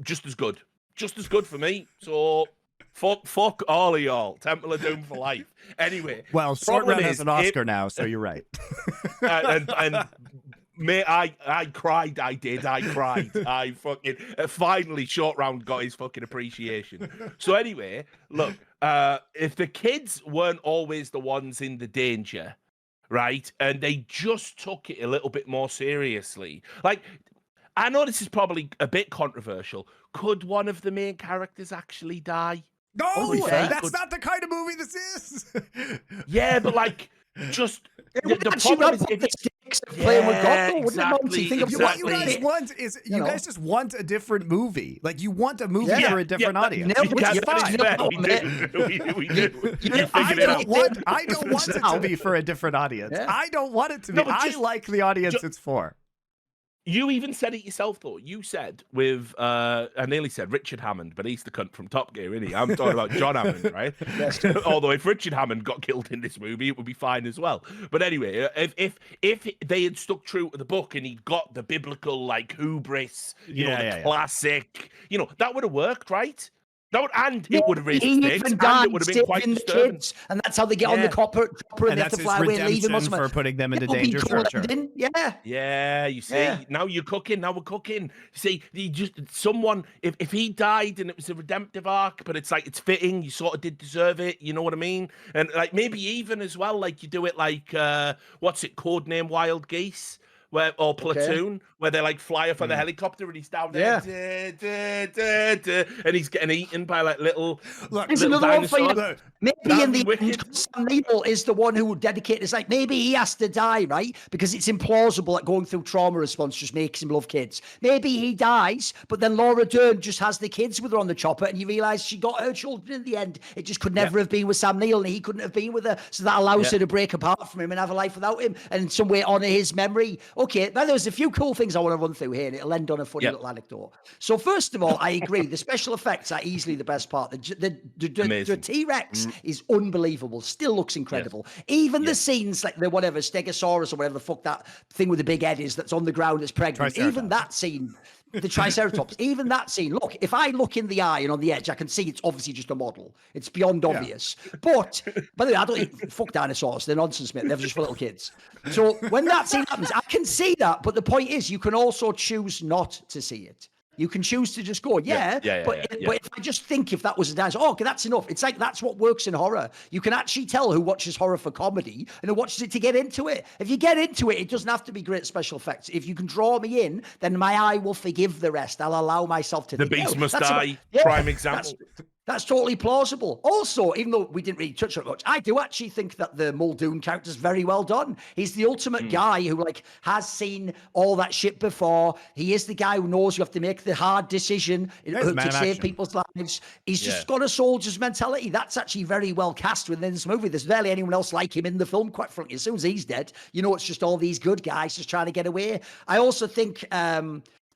just as good for me. So fuck all of y'all. Temple of Doom for life. Anyway, well, Short Round has an Oscar now, so you're right. and mate, I cried. I cried. I fucking finally Short Round got his fucking appreciation. So anyway, look, if the kids weren't always the ones in the danger, right, and they just took it a little bit more seriously, like, I know this is probably a bit controversial. Could one of the main characters actually die? No, that's not the kind of movie this is. Yeah, but like, just the problem is playing with God, exactly. What you guys want is you guys just want a different movie. Like, you want a movie for a different audience. We do. I don't want it to be for a different audience. Yeah. I don't want it to be. I like the audience it's for. You even said it yourself, though. You said with, I nearly said Richard Hammond, but he's the cunt from Top Gear, isn't he? I'm talking about John Hammond, right? Yes. Although if Richard Hammond got killed in this movie, it would be fine as well. But anyway, if they had stuck true to the book and he'd got the biblical, like, hubris, the classic, that would have worked, right? No, and it would have raised He stakes, even and died it would have been quite saving the disturbing. kids, and that's how they get on the chopper and And they have that's to his fly away and leave him. redemption for putting them into That would be danger. cool Sure. ending. Yeah. Yeah, you see, Yeah. now you're cooking. Now we're cooking. See, he just someone. If he died and it was a redemptive arc, but it's like it's fitting. You sort of did deserve it. You know what I mean? And like maybe even as well, like you do it like what's it? Codename Wild Geese. Or Platoon, where they like fly off on the helicopter and he's down there, and he's getting eaten by like little. There's little another one for you. dinosaurs. Maybe That'd in be the wicked. end, Sam Neill is the one who would dedicate. It's like maybe he has to die, right? Because it's implausible that going through trauma response just makes him love kids. Maybe he dies, but then Laura Dern just has the kids with her on the chopper, and you realise she got her children in the end. It just could never have been with Sam Neill, and he couldn't have been with her. So that allows her to break apart from him and have a life without him, and in some way honour his memory. Okay, now there's a few cool things I want to run through here, and it'll end on a funny little anecdote. So first of all, I agree. The special effects are easily the best part. The T-Rex is unbelievable. Still looks incredible. Even the scenes like the whatever Stegosaurus or whatever the fuck that thing with the big head is that's on the ground that's pregnant. Even that scene. The Triceratops, even that scene. Look, if I look in the eye and on the edge, I can see it's obviously just a model. It's beyond obvious. But, by the way, I don't fuck dinosaurs. They're nonsense, mate. They're just for little kids. So when that scene happens, I can see that. But the point is, you can also choose not to see it. You can choose to just go, but if I just think if that was a dinosaur, okay, that's enough. It's like that's what works in horror. You can actually tell who watches horror for comedy and who watches it to get into it. If you get into it, it doesn't have to be great special effects. If you can draw me in, then my eye will forgive the rest. I'll allow myself to The think, beast must die. Prime example. That's totally plausible. Also, even though we didn't really touch on it much, I do actually think that the Muldoon character is very well done. He's the ultimate guy who has seen all that shit before. He is the guy who knows you have to make the hard decision to save people's lives. He's just got a soldier's mentality. That's actually very well cast within this movie. There's barely anyone else like him in the film, quite frankly. As soon as he's dead, you know it's just all these good guys just trying to get away. I also think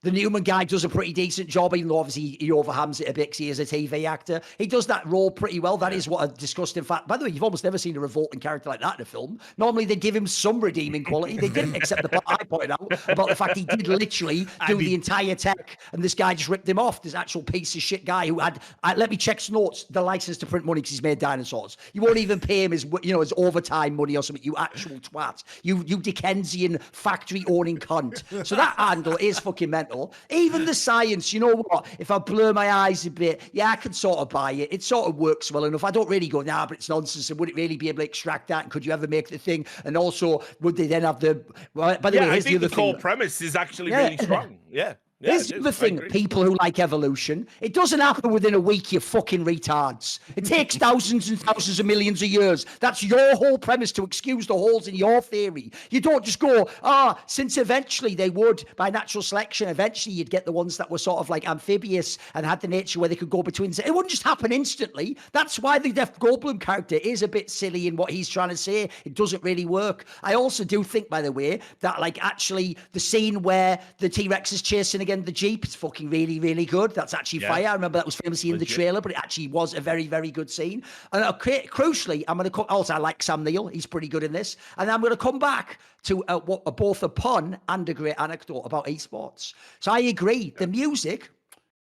the Newman guy does a pretty decent job, even though obviously he overhams it a bit because he is a TV actor. He does that role pretty well. That is what I discussed. In fact, by the way, you've almost never seen a revolting character like that in a film. Normally, they give him some redeeming quality. They didn't, except the part I pointed out about the fact he did literally do the entire tech, and this guy just ripped him off. This actual piece of shit guy who had, let me check some notes, the license to print money because he's made dinosaurs. You won't even pay him his overtime money or something, you actual twat. You Dickensian factory-owning cunt. So that angle is fucking mental. Even the science, you know what? If I blur my eyes a bit, I can sort of buy it. It sort of works well enough. I don't really go, but it's nonsense. And would it really be able to extract that? And could you ever make the thing? And also, would they then have the... Well, by the way, here's I think the the other core thing. premise is actually really strong. Yeah. Here's the thing, people who like evolution, it doesn't happen within a week, you fucking retards. It takes thousands and thousands of millions of years. That's your whole premise to excuse the holes in your theory. You don't just go, since eventually they would, by natural selection, eventually you'd get the ones that were sort of like amphibious and had the nature where they could go between. It wouldn't just happen instantly. That's why the Jeff Goldblum character is a bit silly in what he's trying to say. It doesn't really work. I also do think, by the way, that actually the scene where the T-Rex is chasing again the Jeep is fucking really, really good. That's actually fire. I remember that was famously in the trailer, but it actually was a very, very good scene. And crucially, I'm going to come. Also, I like Sam Neill. He's pretty good in this. And I'm going to come back to both a pun and a great anecdote about esports. So I agree. The music,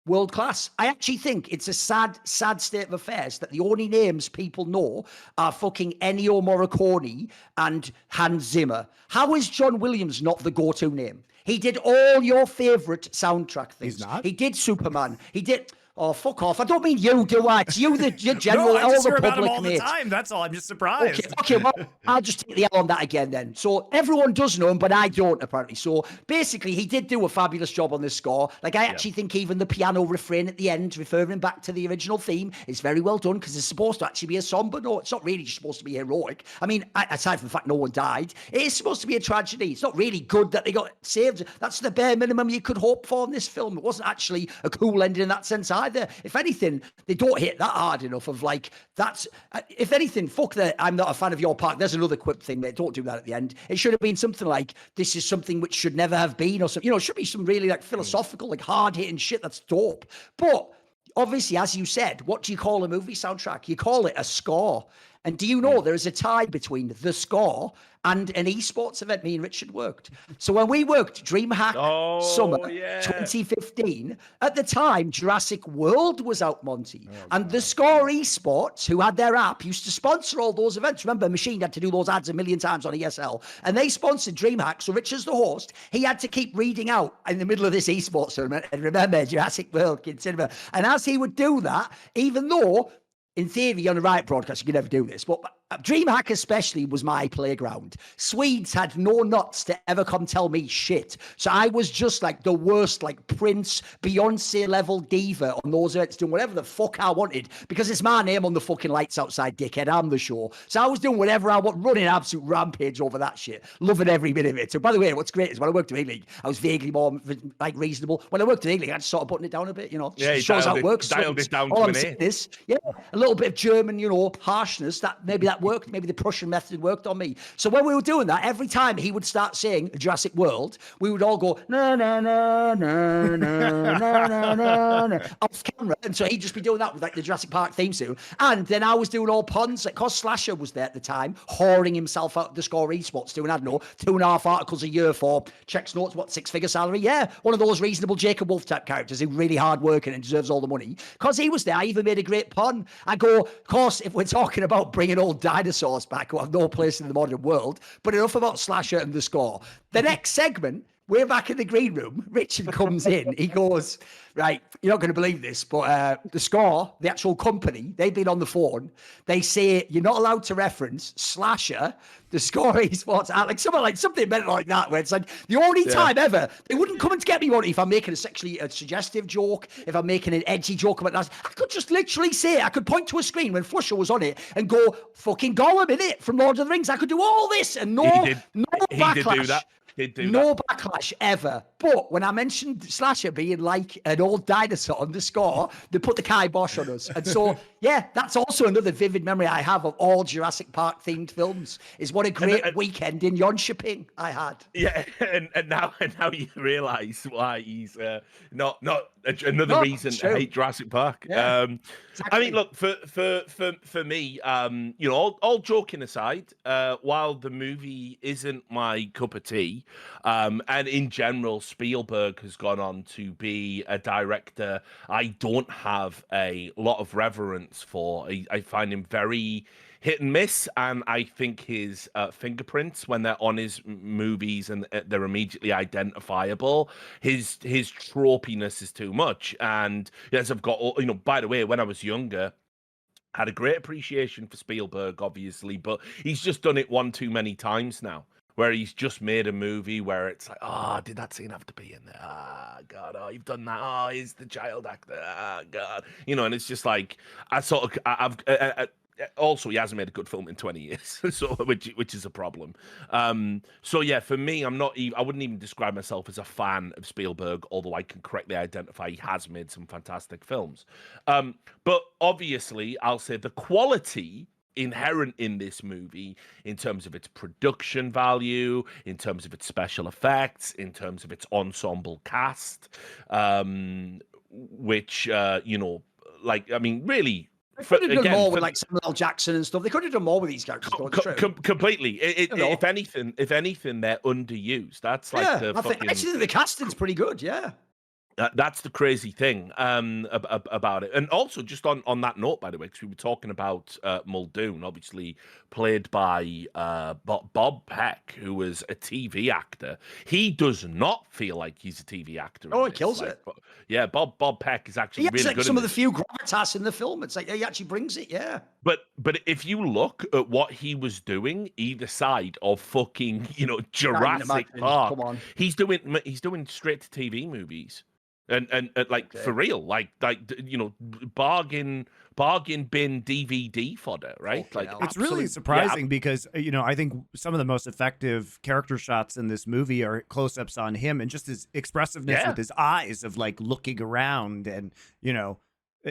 world class. I actually think it's a sad, sad state of affairs that the only names people know are fucking Ennio Morricone and Hans Zimmer. How is John Williams not the go-to name? He did all your favorite soundtrack things. He's not? He did Superman. He did... Oh, fuck off. I don't mean you, do I? It's you, the general, no, I all just the hear public, about him all mate. the time. That's all. I'm just surprised. Okay, well, I'll just take the L on that again then. So everyone does know him, but I don't, apparently. So basically, he did do a fabulous job on this score. Like, I actually think even the piano refrain at the end, referring back to the original theme, is very well done because it's supposed to actually be a somber. No, it's not really just supposed to be heroic. I mean, aside from the fact no one died, it is supposed to be a tragedy. It's not really good that they got saved. That's the bare minimum you could hope for in this film. It wasn't actually a cool ending in that sense either. If anything, they don't hit that hard enough of like, that's, if anything, fuck that, I'm not a fan of your park. There's another quip thing there. Don't do that at the end. It should have been something like, this is something which should never have been, or something, it should be some really like philosophical, like hard hitting shit. That's dope. But obviously, as you said, what do you call a movie soundtrack? You call it a score. And do you know there is a tie between the score and an esports event me and Richard worked? So when we worked DreamHack Summer 2015, at the time, Jurassic World was out, Monty. And the Score Esports, who had their app, used to sponsor all those events. Remember, Machine had to do those ads a million times on ESL. And they sponsored DreamHack. So Richard's the host. He had to keep reading out in the middle of this esports tournament. And remember, Jurassic World, Kid Cinema. And as he would do that, even though in theory, on the right broadcast, you could never do this, but DreamHack especially was my playground. Swedes had no nuts to ever come tell me shit. So I was just like the worst, like Prince, Beyonce level diva on those events, doing whatever the fuck I wanted because it's my name on the fucking lights outside, dickhead. I'm the show. So I was doing whatever I want, running an absolute rampage over that shit, loving every bit of it. So by the way, what's great is when I worked at A-League, I was vaguely more like reasonable. When I worked at A-League, I just sort of button it down a bit, you know. Yeah, shows how it works. Dialed it down all to I'm an saying A. is, yeah, a little bit of German, you know, harshness. That worked. Maybe the Prussian method worked on me. So when we were doing that, every time he would start saying Jurassic World, we would all go na na na na na na na na off camera, and so he'd just be doing that with like the Jurassic Park theme tune. And then I was doing all puns. Like, cause Slasher was there at the time, whoring himself out of the Score Esports, doing I don't know 2.5 articles a year for checks notes, what 6-figure salary? Yeah, one of those reasonable Jacob Wolf type characters who really hard working and deserves all the money. Cause he was there, I even made a great pun. I go, of course, if we're talking about bringing old dinosaurs back who have no place in the modern world, but enough about Slasher and the Score. The next segment, we're back in the green room. Richard comes in. He goes, right, you're not going to believe this, but the Score, the actual company, they've been on the phone. They say you're not allowed to reference Slasher, the Score Esports, like something mental like that, where it's like the only time ever they wouldn't come and get me, Monty, if I'm making a sexually suggestive joke, if I'm making an edgy joke about that. I could just literally say, I could point to a screen when Flusher was on it and go, fucking Gollum in it from Lord of the Rings. I could do all this and no backlash. He did do that. No backlash ever. But when I mentioned Slasher being like an old dinosaur on the Score, they put the kibosh on us. And so, yeah, that's also another vivid memory I have of all Jurassic Park themed films, is what a great weekend in Jönköping I had. Yeah, and now you realise why he's not another reason to hate Jurassic Park. Yeah, exactly. I mean, look, for me, you know, all joking aside, while the movie isn't my cup of tea, and in general, Spielberg has gone on to be a director I don't have a lot of reverence for. I find him very hit and miss, and I think his fingerprints when they're on his movies and they're immediately identifiable, his tropiness is too much. And yes, I've got, you know, by the way, when I was younger, had a great appreciation for Spielberg, obviously, but he's just done it one too many times now, where he's just made a movie where it's like, oh, did that scene have to be in there? Ah, God, oh, you've done that. Oh, he's the child actor. Ah, God. You know, and it's just like, also, he hasn't made a good film in 20 years, so which is a problem. So yeah, for me, I wouldn't even describe myself as a fan of Spielberg, although I can correctly identify he has made some fantastic films. But obviously, I'll say the quality inherent in this movie, in terms of its production value, in terms of its special effects, in terms of its ensemble cast, which you know, like, I mean, really. They could have done more with like Samuel L. Jackson and stuff. They could have done more with these characters. Completely. If anything, they're underused. That's like I think the casting's pretty good. Yeah. That's the crazy thing about it. And also, just on that note, by the way, because we were talking about Muldoon, obviously played by Bob Peck, who was a TV actor. He does not feel like he's a TV actor. Oh, he kills it. Yeah, Bob Peck is actually really like good. Some of the few gravitas in the film. It's like he actually brings it. Yeah. But if you look at what he was doing either side of fucking, you know, Jurassic Park, he's doing straight to TV movies. And like, for real, like you know, bargain bin DVD fodder, right? Like, it's really surprising because, you know, I think some of the most effective character shots in this movie are close-ups on him and just his expressiveness with his eyes of like looking around, and you know,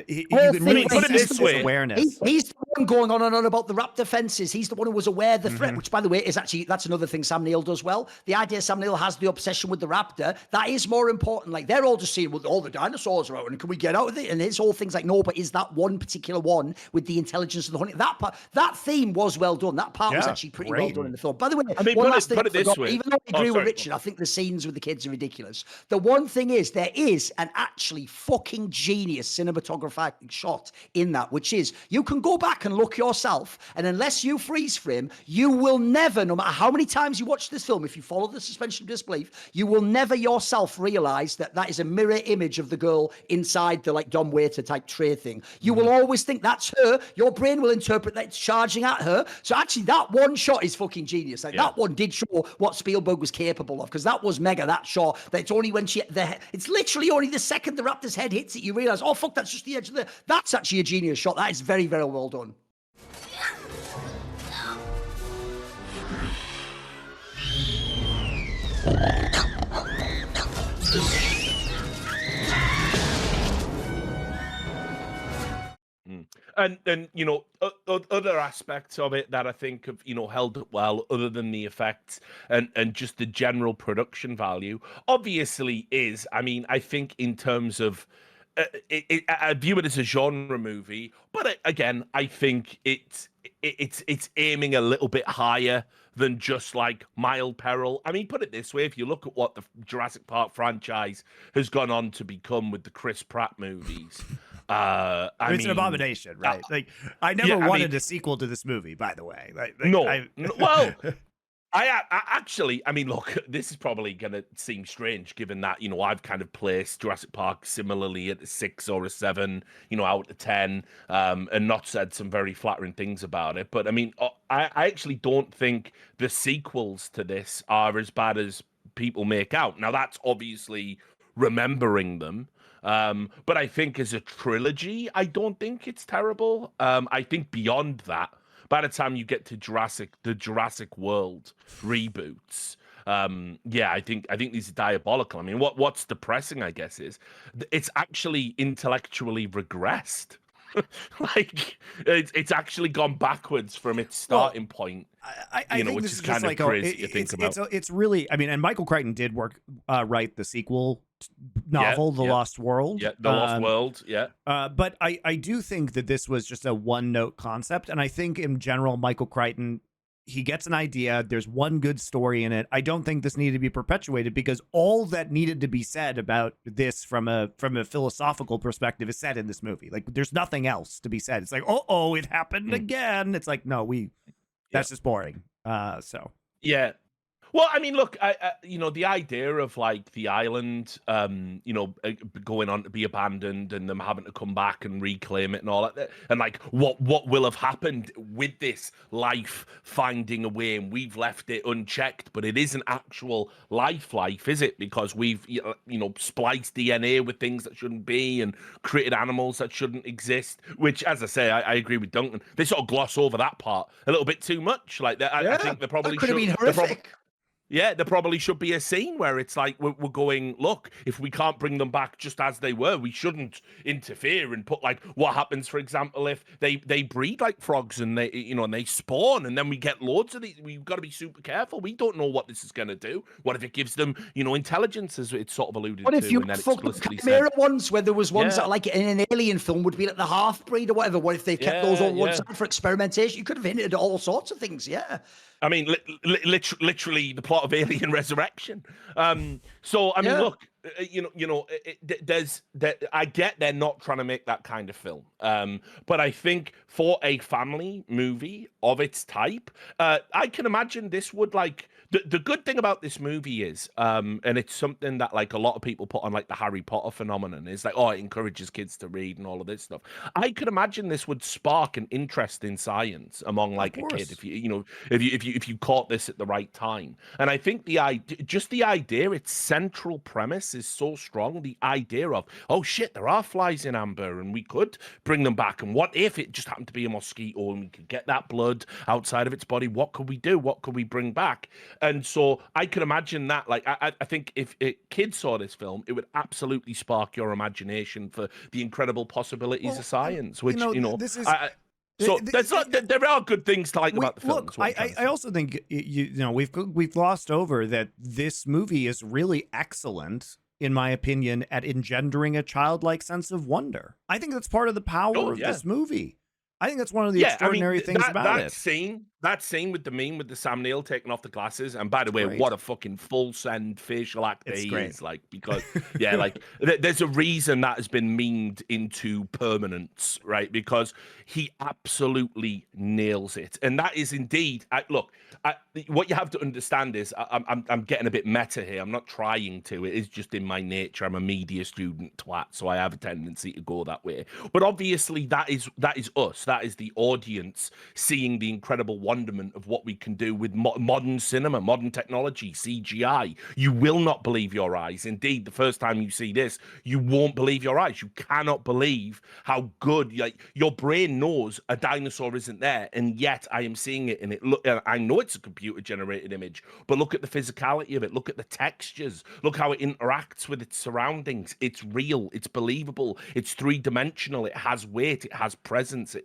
you can really put it this way, awareness. He's the one going on and on about the raptor fences. He's the one who was aware of the threat, which, by the way, is actually, that's another thing Sam Neill does well. The idea Sam Neill has the obsession with the raptor, that is more important. Like, they're all just saying, well, all the dinosaurs are out, and can we get out of it? And his whole thing's like, no, but is that one particular one with the intelligence of the hunting? That part, that theme was well done. That part was actually pretty well done in the film. By the way, I mean, one put last it thing, this way. even though I agree with Sorry. Richard, I think the scenes with the kids are ridiculous. The one thing is, there is an actually fucking genius cinematographic shot in that, which is, you can go back and look yourself, and unless you freeze frame, you will never, no matter how many times you watch this film, if you follow the suspension of disbelief, you will never yourself realize that that is a mirror image of the girl inside the like dumbwaiter type tray thing. You will always think that's her. Your brain will interpret that it's charging at her. So actually, that one shot is fucking genius. Like, that one did show what Spielberg was capable of, because that was mega. That shot, that it's only when it's literally only the second the raptor's head hits it, you realize, oh fuck, that's just the edge of the. That's actually a genius shot. That is very, very well done. And you know, other aspects of it that I think have, you know, held up well, other than the effects and just the general production value, obviously is, I mean, I think in terms of I view it as a genre movie, but again, I think it's aiming a little bit higher than just like mild peril. I mean, put it this way: if you look at what the Jurassic Park franchise has gone on to become with the Chris Pratt movies, it's an abomination, right? Like, I never wanted a sequel to this movie, by the way. Well, I actually, I mean, look, this is probably going to seem strange given that, you know, I've kind of placed Jurassic Park similarly at a 6 or a 7, you know, out of 10, and not said some very flattering things about it. But I mean, I actually don't think the sequels to this are as bad as people make out. Now, that's obviously remembering them. But I think as a trilogy, I don't think it's terrible. I think beyond that, by the time you get to the Jurassic World reboots, I think these are diabolical. I mean, what's depressing, I guess, is it's actually intellectually regressed. Like, it's actually gone backwards from its starting point. I think which this is just kind of like crazy to think about. It's really, I mean, and Michael Crichton did write the sequel novel, The Lost World. Yeah, The Lost World, yeah. But I do think that this was just a one-note concept, and I think in general, Michael Crichton, he gets an idea, there's one good story in it. I don't think this needed to be perpetuated, because all that needed to be said about this from a philosophical perspective is said in this movie. Like, there's nothing else to be said. It's like, oh, it happened again. It's like, no, that's just boring. Yeah. Well, I mean, look, I you know, the idea of like the island, you know, going on to be abandoned and them having to come back and reclaim it and all that, and like what will have happened with this life finding a way, and we've left it unchecked, but it isn't actual life, is it? Because we've, you know, spliced DNA with things that shouldn't be and created animals that shouldn't exist. Which, as I say, I agree with Duncan. They sort of gloss over that part a little bit too much. Like, I think they probably could have been horrific. Yeah, there probably should be a scene where it's like we're going, look, if we can't bring them back just as they were, we shouldn't interfere and put like what happens, for example, if they breed like frogs and they, you know, and they spawn and then we get loads of these. We've got to be super careful. We don't know what this is going to do. What if it gives them, you know, intelligence, as it's sort of alluded to? What if you fucked the Chimera ones, where there was ones that, like in an Alien film, would be like the half breed or whatever? What if they kept those on one side for experimentation? You could have hinted at all sorts of things. Yeah. I mean, literally the plot of Alien Resurrection. So I mean, look, I get they're not trying to make that kind of film, but I think for a family movie of its type, I can imagine this would like. The good thing about this movie is, and it's something that like a lot of people put on like the Harry Potter phenomenon, is like, oh, it encourages kids to read and all of this stuff. I could imagine this would spark an interest in science among like a kid if you caught this at the right time. And I think the idea, its central premise is so strong. The idea of, oh shit, there are flies in amber and we could bring them back. And what if it just happened to be a mosquito and we could get that blood outside of its body? What could we do? What could we bring back? And so I could imagine that, like, I think if kids saw this film, it would absolutely spark your imagination for the incredible possibilities of science, which, this is... So there are good things to like about the film. Look, I also think you know we've glossed over that this movie is really excellent, in my opinion, at engendering a childlike sense of wonder. I think that's part of the power of this movie. I think that's one of the extraordinary things about it. That scene with the meme with the Sam Neill taking off the glasses, and by the way, what a fucking full send facial actor he is, like, because like there's a reason that has been memed into permanence, right? Because he absolutely nails it, and that is indeed. What you have to understand is I'm getting a bit meta here. I'm not trying to. It is just in my nature. I'm a media student twat, so I have a tendency to go that way. But obviously, that is us. That is the audience seeing the incredible wonderment of what we can do with modern cinema, modern technology, CGI. You will not believe your eyes. Indeed, the first time you see this, you won't believe your eyes. You cannot believe how good, like, your brain knows a dinosaur isn't there, and yet I am seeing it, and I know it's a computer-generated image, but look at the physicality of it. Look at the textures. Look how it interacts with its surroundings. It's real. It's believable. It's three-dimensional. It has weight. It has presence.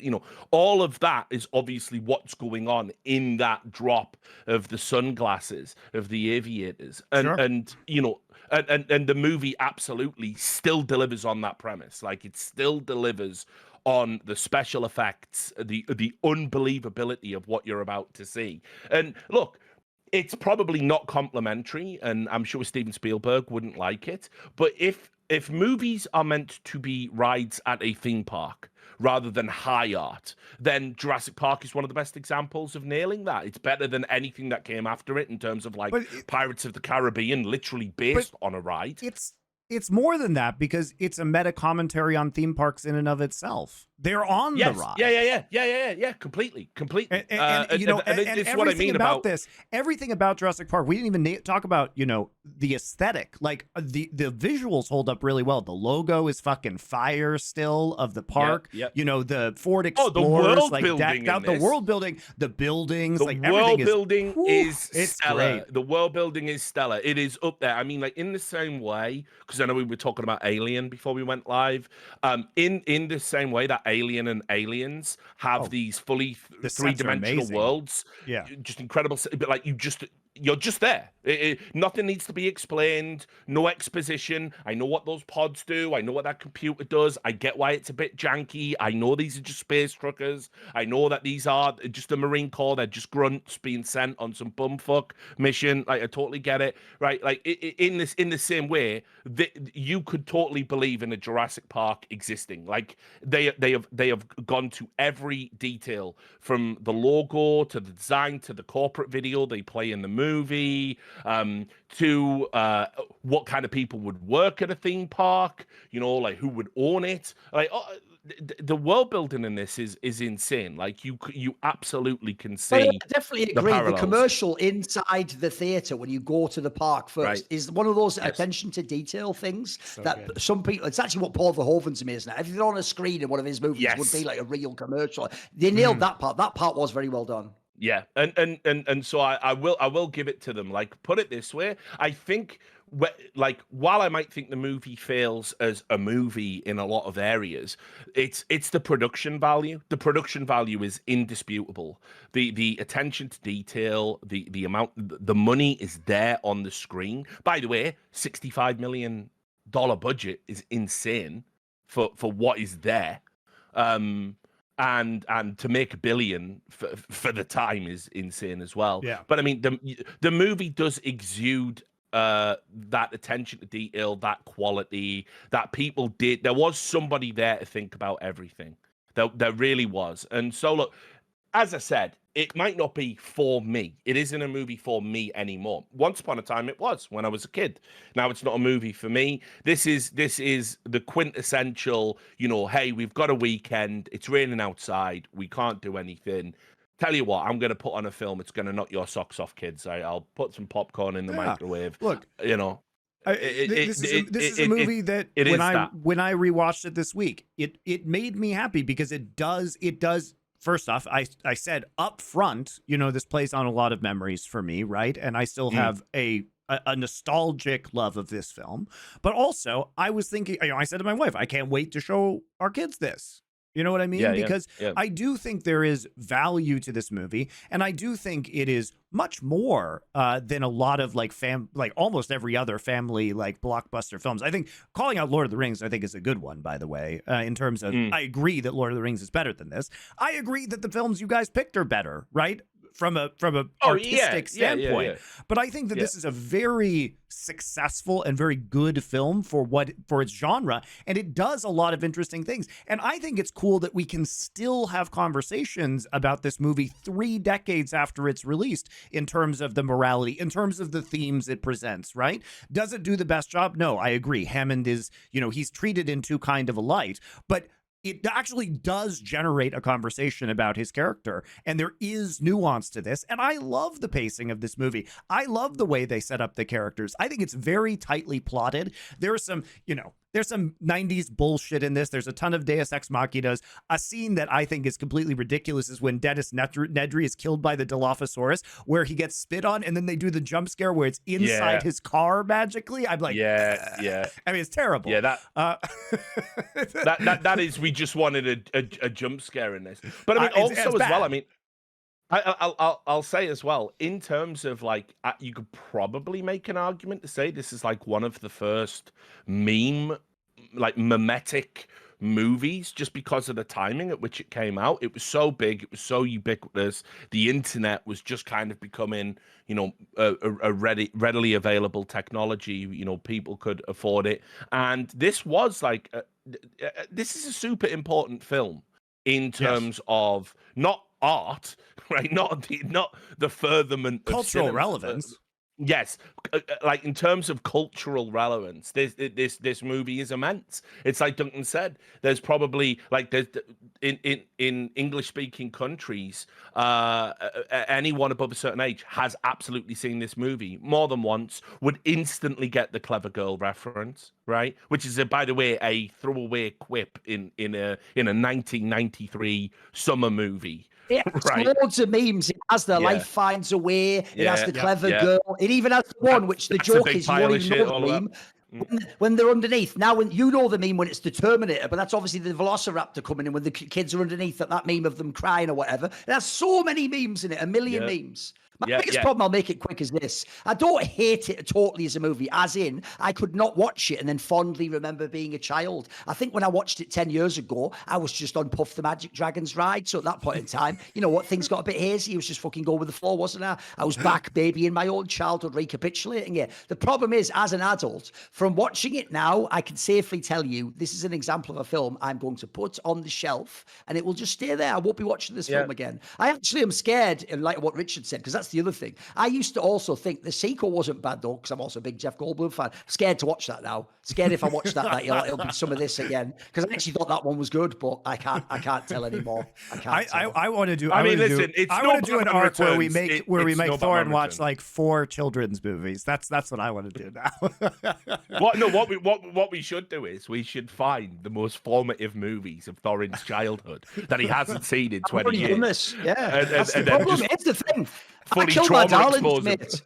All of that is obviously what's going on in that drop of the sunglasses, of the aviators, and the movie absolutely still delivers on that premise. Like, it still delivers on the special effects, the unbelievability of what you're about to see. And look, it's probably not complimentary, and I'm sure Steven Spielberg wouldn't like it, but if movies are meant to be rides at a theme park rather than high art, then Jurassic Park is one of the best examples of nailing that. It's better than anything that came after it in terms of, like, Pirates of the Caribbean, literally based on a ride. It's more than that, because it's a meta commentary on theme parks in and of itself. They're on the ride. Yeah, completely. And it's what I mean about this. Everything about Jurassic Park, we didn't even talk about, the aesthetic. Like, the visuals hold up really well. The logo is fucking fire still of the park. Yep. The Ford Explorers, the world like building decked out. The world building, the buildings, the world building is stellar. Great. The world building is stellar. It is up there. I mean, like, in the same way, because I know we were talking about Alien before we went live. In the same way that Alien and Aliens have these fully three-dimensional worlds, just incredible. But like, you're just there. Nothing needs to be explained. No exposition. I know what those pods do. I know what that computer does. I get why it's a bit janky. I know these are just space truckers. I know that these are just the Marine Corps. They're just grunts being sent on some bumfuck mission. Like, I totally get it. Right? Like, in the same way, you could totally believe in a Jurassic Park existing. Like, they have gone to every detail, from the logo to the design to the corporate video they play in the movie, to what kind of people would work at a theme park, like who would own it. Like, the world building in this is insane. Like, you absolutely can see. But I definitely agree. The commercial inside the theater when you go to the park first is one of those attention to detail things some people. It's actually what Paul Verhoeven to me, isn't it? Everything on a screen in one of his movies would be like a real commercial. They nailed that part. That part was very well done. Yeah, and so I will give it to them. Like, put it this way, I think, like, while I might think the movie fails as a movie in a lot of areas, it's the production value. The production value is indisputable. The attention to detail, the amount, the money is there on the screen. By the way, $65 million budget is insane for what is there. And to make $1 billion for the time is insane as well. Yeah. But I mean, the movie does exude that attention to detail, that quality, that people did. There was somebody there to think about everything. There really was. And so, look, as I said, it might not be for me. It isn't a movie for me anymore. Once upon a time, it was when I was a kid. Now it's not a movie for me. This is the quintessential, hey, we've got a weekend. It's raining outside. We can't do anything. Tell you what, I'm going to put on a film. It's going to knock your socks off, kids. I'll put some popcorn in the microwave. Look, this is a movie that when I rewatched it this week, it made me happy, because it does. First off, I said up front, this plays on a lot of memories for me, right? And I still have a nostalgic love of this film. But also, I was thinking, I said to my wife, I can't wait to show our kids this. You know what I mean? Yeah, Because yeah. I do think there is value to this movie, and I do think it is much more than a lot of like almost every other family like blockbuster films. I think calling out Lord of the Rings, I think, is a good one, by the way, in terms of I agree that Lord of the Rings is better than this. I agree that the films you guys picked are better, right? From a artistic standpoint. But I think that this is a very successful and very good film for its genre, and it does a lot of interesting things. And I think it's cool that we can still have conversations about this movie 3 decades after it's released in terms of the morality, in terms of the themes it presents, right? Does it do the best job? No, I agree. Hammond is, he's treated in too kind of a light, but it actually does generate a conversation about his character, and there is nuance to this. And I love the pacing of this movie. I love the way they set up the characters. I think it's very tightly plotted. There's some 90s bullshit in this. There's a ton of Deus Ex Machinas. A scene that I think is completely ridiculous is when Dennis Nedry is killed by the Dilophosaurus, where he gets spit on, and then they do the jump scare where it's inside his car magically. I'm like, I mean, it's terrible. Yeah, that is. We just wanted a jump scare in this, but I mean, also as well. I mean, I'll say as well, in terms of like, you could probably make an argument to say this is like one of the first memetic movies, just because of the timing at which it came out. It was so big, it was so ubiquitous. The internet was just kind of becoming, a readily available technology. People could afford it, and this was like, this is a super important film in terms of not art, right? Not the furtherment of cultural relevance. Yes, like in terms of cultural relevance, this movie is immense. It's like Duncan said. There's probably like in English-speaking countries, anyone above a certain age has absolutely seen this movie more than once. Would instantly get the clever girl reference, right? Which is, by the way, a throwaway quip in a 1993 summer movie. It has loads of memes. It has the life finds a way. It has the clever girl. It even has the one which the joke is you won't even know the meme when they're underneath. Now, when you know the meme when it's the Terminator, but that's obviously the Velociraptor coming in when the kids are underneath that meme of them crying or whatever. It has so many memes in it, a million memes. My biggest problem, I'll make it quick, is this. I don't hate it totally as a movie, as in I could not watch it and then fondly remember being a child. I think when I watched it 10 years ago, I was just on Puff the Magic Dragon's ride. So at that point in time, you know what, things got a bit hazy. It was just fucking go with the flow, wasn't I? I was back, baby, in my own childhood, recapitulating it. The problem is, as an adult, from watching it now, I can safely tell you this is an example of a film I'm going to put on the shelf and it will just stay there. I won't be watching this film again. I actually am scared, in light of what Richard said, because that's the other thing. I used to also think the sequel wasn't bad though, because I'm also a big Jeff Goldblum fan. Scared to watch that now. Scared if I watch that it'll be some of this again. Because I actually thought that one was good, but I can't tell anymore. I want to do. I want to do an arc where we make Thorin watch Returns. like 4 children's movies. That's what I want to do now. What we should do is we should find the most formative movies of Thorin's childhood that he hasn't seen in 20 years. That's the problem. Here's the thing. I killed my darlings, mate.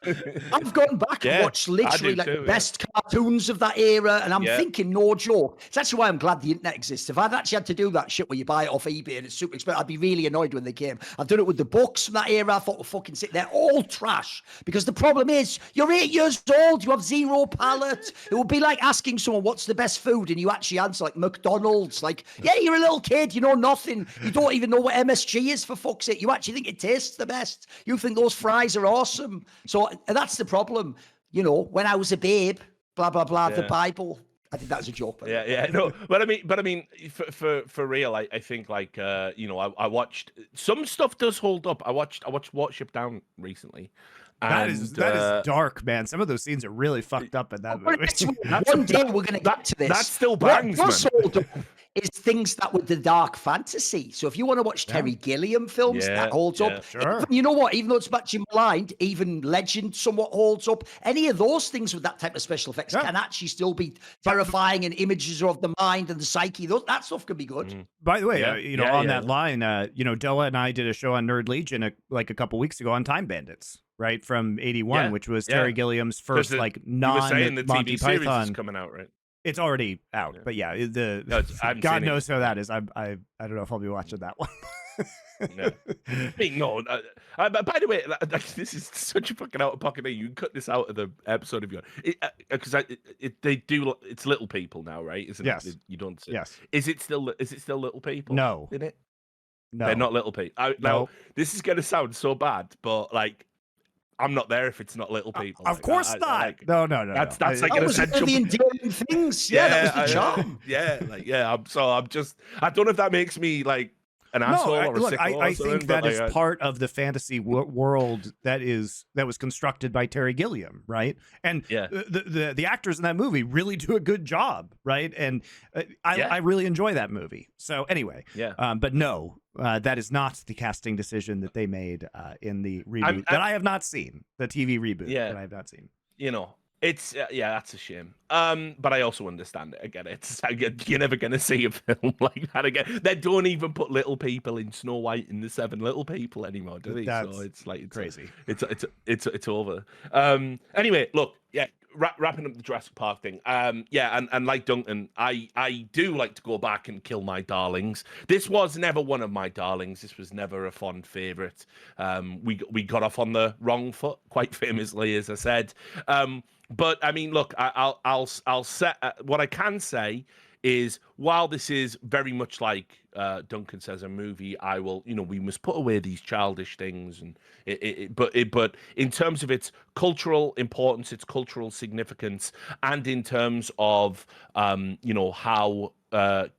I've gone back and watched literally like the best cartoons of that era, and I'm thinking, no joke. It's actually why I'm glad the internet exists. If I'd actually had to do that shit where you buy it off eBay and it's super expensive, I'd be really annoyed when they came. I've done it with the books from that era. I thought were fucking sick. They're all trash because the problem is you're 8 years old. You have zero palate. It would be like asking someone what's the best food, and you actually answer like McDonald's. Like, yeah, you're a little kid. You know nothing. You don't even know what MSG is, for fuck's sake. You actually think it tastes the best. You think those fries are awesome. So that's the problem. You know, when I was a babe, blah blah blah, the Bible. I think that's a joke. No, but I mean, for real, I think like I watched some stuff does hold up. I watched Watership Down recently. That is dark, man. Some of those scenes are really fucked up in that movie. One day we're going to get to this. That still bangs, man. Is things that were the dark fantasy. So if you want to watch Terry Gilliam films, that holds up. Sure. Even, you know what? Even though it's much maligned, even Legend somewhat holds up. Any of those things with that type of special effects can actually still be terrifying, and images of the mind and the psyche. That stuff can be good. By the way, that line, Doa and I did a show on Nerd Legion a couple weeks ago on Time Bandits. Right, from '81, which was Terry Gilliam's first non the Monty TV series Python is coming out, right? It's already out, but yeah, I God haven't knows seen how that is. I don't know if I'll be watching that one. Yeah. I mean, no. By the way, like, this is such a fucking out of pocket thing. You can cut this out of the episode if you want, because they do. It's Little People now, right? Isn't Yes. it? You don't. Say, Yes. Is it still Little People? No. In it? No. They're not Little People. Now, No. this is going to sound so bad, but like, I'm not there if it's not Little People. Of Like, course not. No. That's like That an was one essential. of the endearing things. Yeah, that was the charm. I don't know if that makes me like an asshole or a look, sicko or I something, think but, that is like, part of the fantasy world that was constructed by Terry Gilliam, right? And Yeah. the actors in that movie really do a good job, right? And I really enjoy that movie. So anyway, but no, that is not the casting decision that they made in the reboot that I have not seen, the TV reboot that I have not seen. You know, it's that's a shame. But I also understand it. I get it. You're never gonna see a film like that again. They don't even put little people in Snow White and the Seven Little People anymore, do they? That's so it's like crazy. It's over. Anyway, look, wrapping up the Jurassic Park thing. And like Duncan, I do like to go back and kill my darlings. This was never one of my darlings. This was never a fond favorite. We got off on the wrong foot, quite famously, as I said. But I mean, look, I'll set what I can say is while this is very much like Duncan says a movie, I will, we must put away these childish things, and but in terms of its cultural importance, its cultural significance, and in terms of how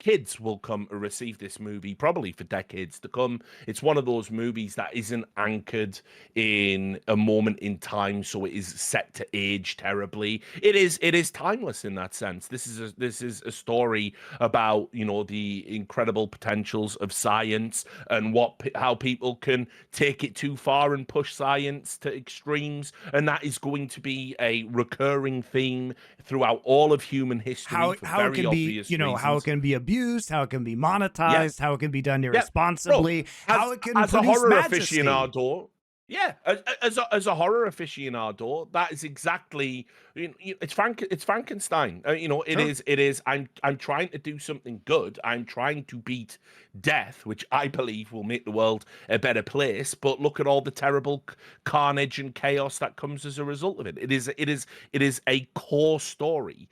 kids will come to receive this movie probably for decades to come. It's one of those movies that isn't anchored in a moment in time, so it is set to age terribly. It is timeless in that sense. This is a story about the incredible potentials of science and how people can take it too far and push science to extremes, and that is going to be a recurring theme throughout all of human history. How it can be, how it can be abused, how it can be monetized, how it can be done irresponsibly, how it can as a produce horror majesty. aficionado. Yeah, as a horror aficionado, that is exactly it's Frankenstein. It is. I'm trying to do something good. I'm trying to beat death, which I believe will make the world a better place. But look at all the terrible carnage and chaos that comes as a result of it. It is a core story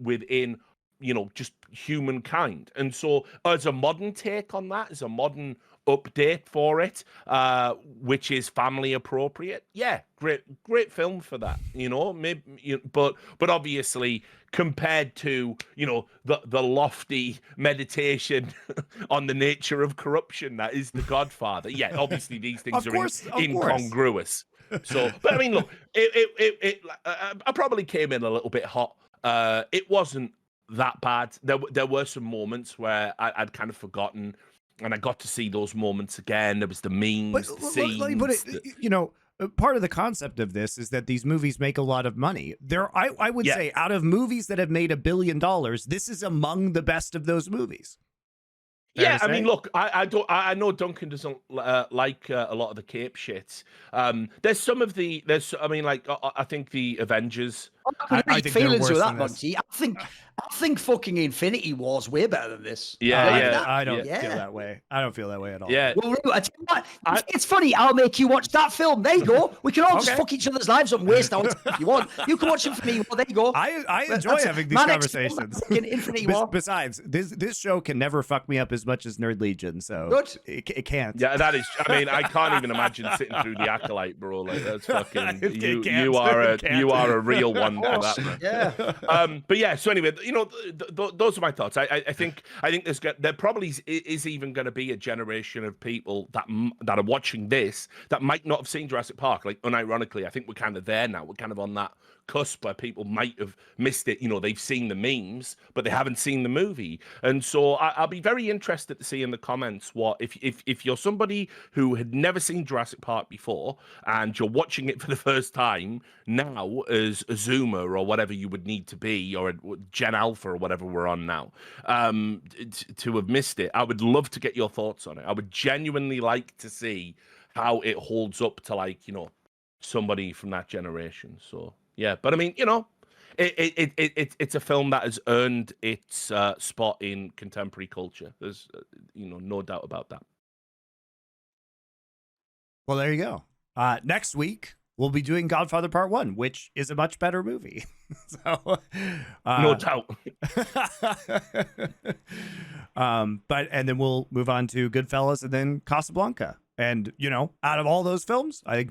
within just humankind. And so as a modern take on that, as a modern update for it, which is family appropriate, great film for that, maybe, but obviously compared to the lofty meditation on the nature of corruption that is The Godfather, obviously these things are incongruous. So, but I mean, look, I probably came in a little bit hot. It wasn't that bad. There were some moments where I'd kind of forgotten, and I got to see those moments again. There was the memes, the scenes. Let me put it, part of the concept of this is that these movies make a lot of money. I would say out of movies that have made $1 billion, this is among the best of those movies. I mean, look, I know Duncan doesn't like a lot of the cape shit. There's some of the I think the Avengers. I think feelings with that, Monty. I think fucking Infinity War's way better than this. I don't feel that way. I don't feel that way at all. Yeah. Well, I tell you what, it's funny. I'll make you watch that film. There you go. We can all just fuck each other's lives up and waste our time if you want. You can watch Infinity War. There you go. I enjoy having these conversations. Infinity War. Besides, this show can never fuck me up as much as Nerd Legion, so good. It can't. Yeah, that is. I mean, I can't even imagine sitting through the Acolyte, bro. Like that's fucking. You are a real one for that. Yeah. But yeah. So anyway, those are my thoughts. I think there probably is even going to be a generation of people that are watching this that might not have seen Jurassic Park. Like, unironically, I think we're kind of there now. We're kind of on that cusp where people might have missed it. They've seen the memes, but they haven't seen the movie. And so I'll be very interested to see in the comments what if you're somebody who had never seen Jurassic Park before and you're watching it for the first time now as a Zoomer or whatever you would need to be, or a Gen Alpha or whatever we're on now, to have missed it. I would love to get your thoughts on it. I would genuinely like to see how it holds up to somebody from that generation. So yeah, but I mean, It's a film that has earned its spot in contemporary culture. There's no doubt about that. Well, there you go. Next week we'll be doing Godfather Part 1, which is a much better movie. So no doubt. And then we'll move on to Goodfellas and then Casablanca. And, out of all those films, I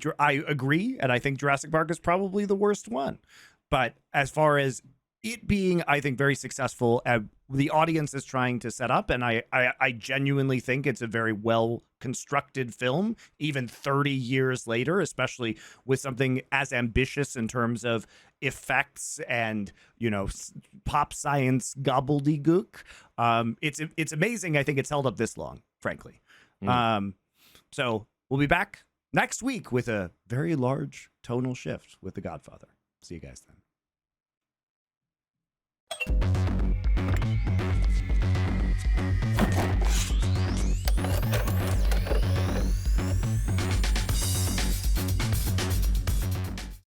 agree. And I think Jurassic Park is probably the worst one. But as far as it being, I think, very successful, the audience is trying to set up. And I genuinely think it's a very well constructed film, even 30 years later, especially with something as ambitious in terms of effects and, pop science gobbledygook. It's amazing. I think it's held up this long, frankly. So we'll be back next week with a very large tonal shift with The Godfather. See you guys then.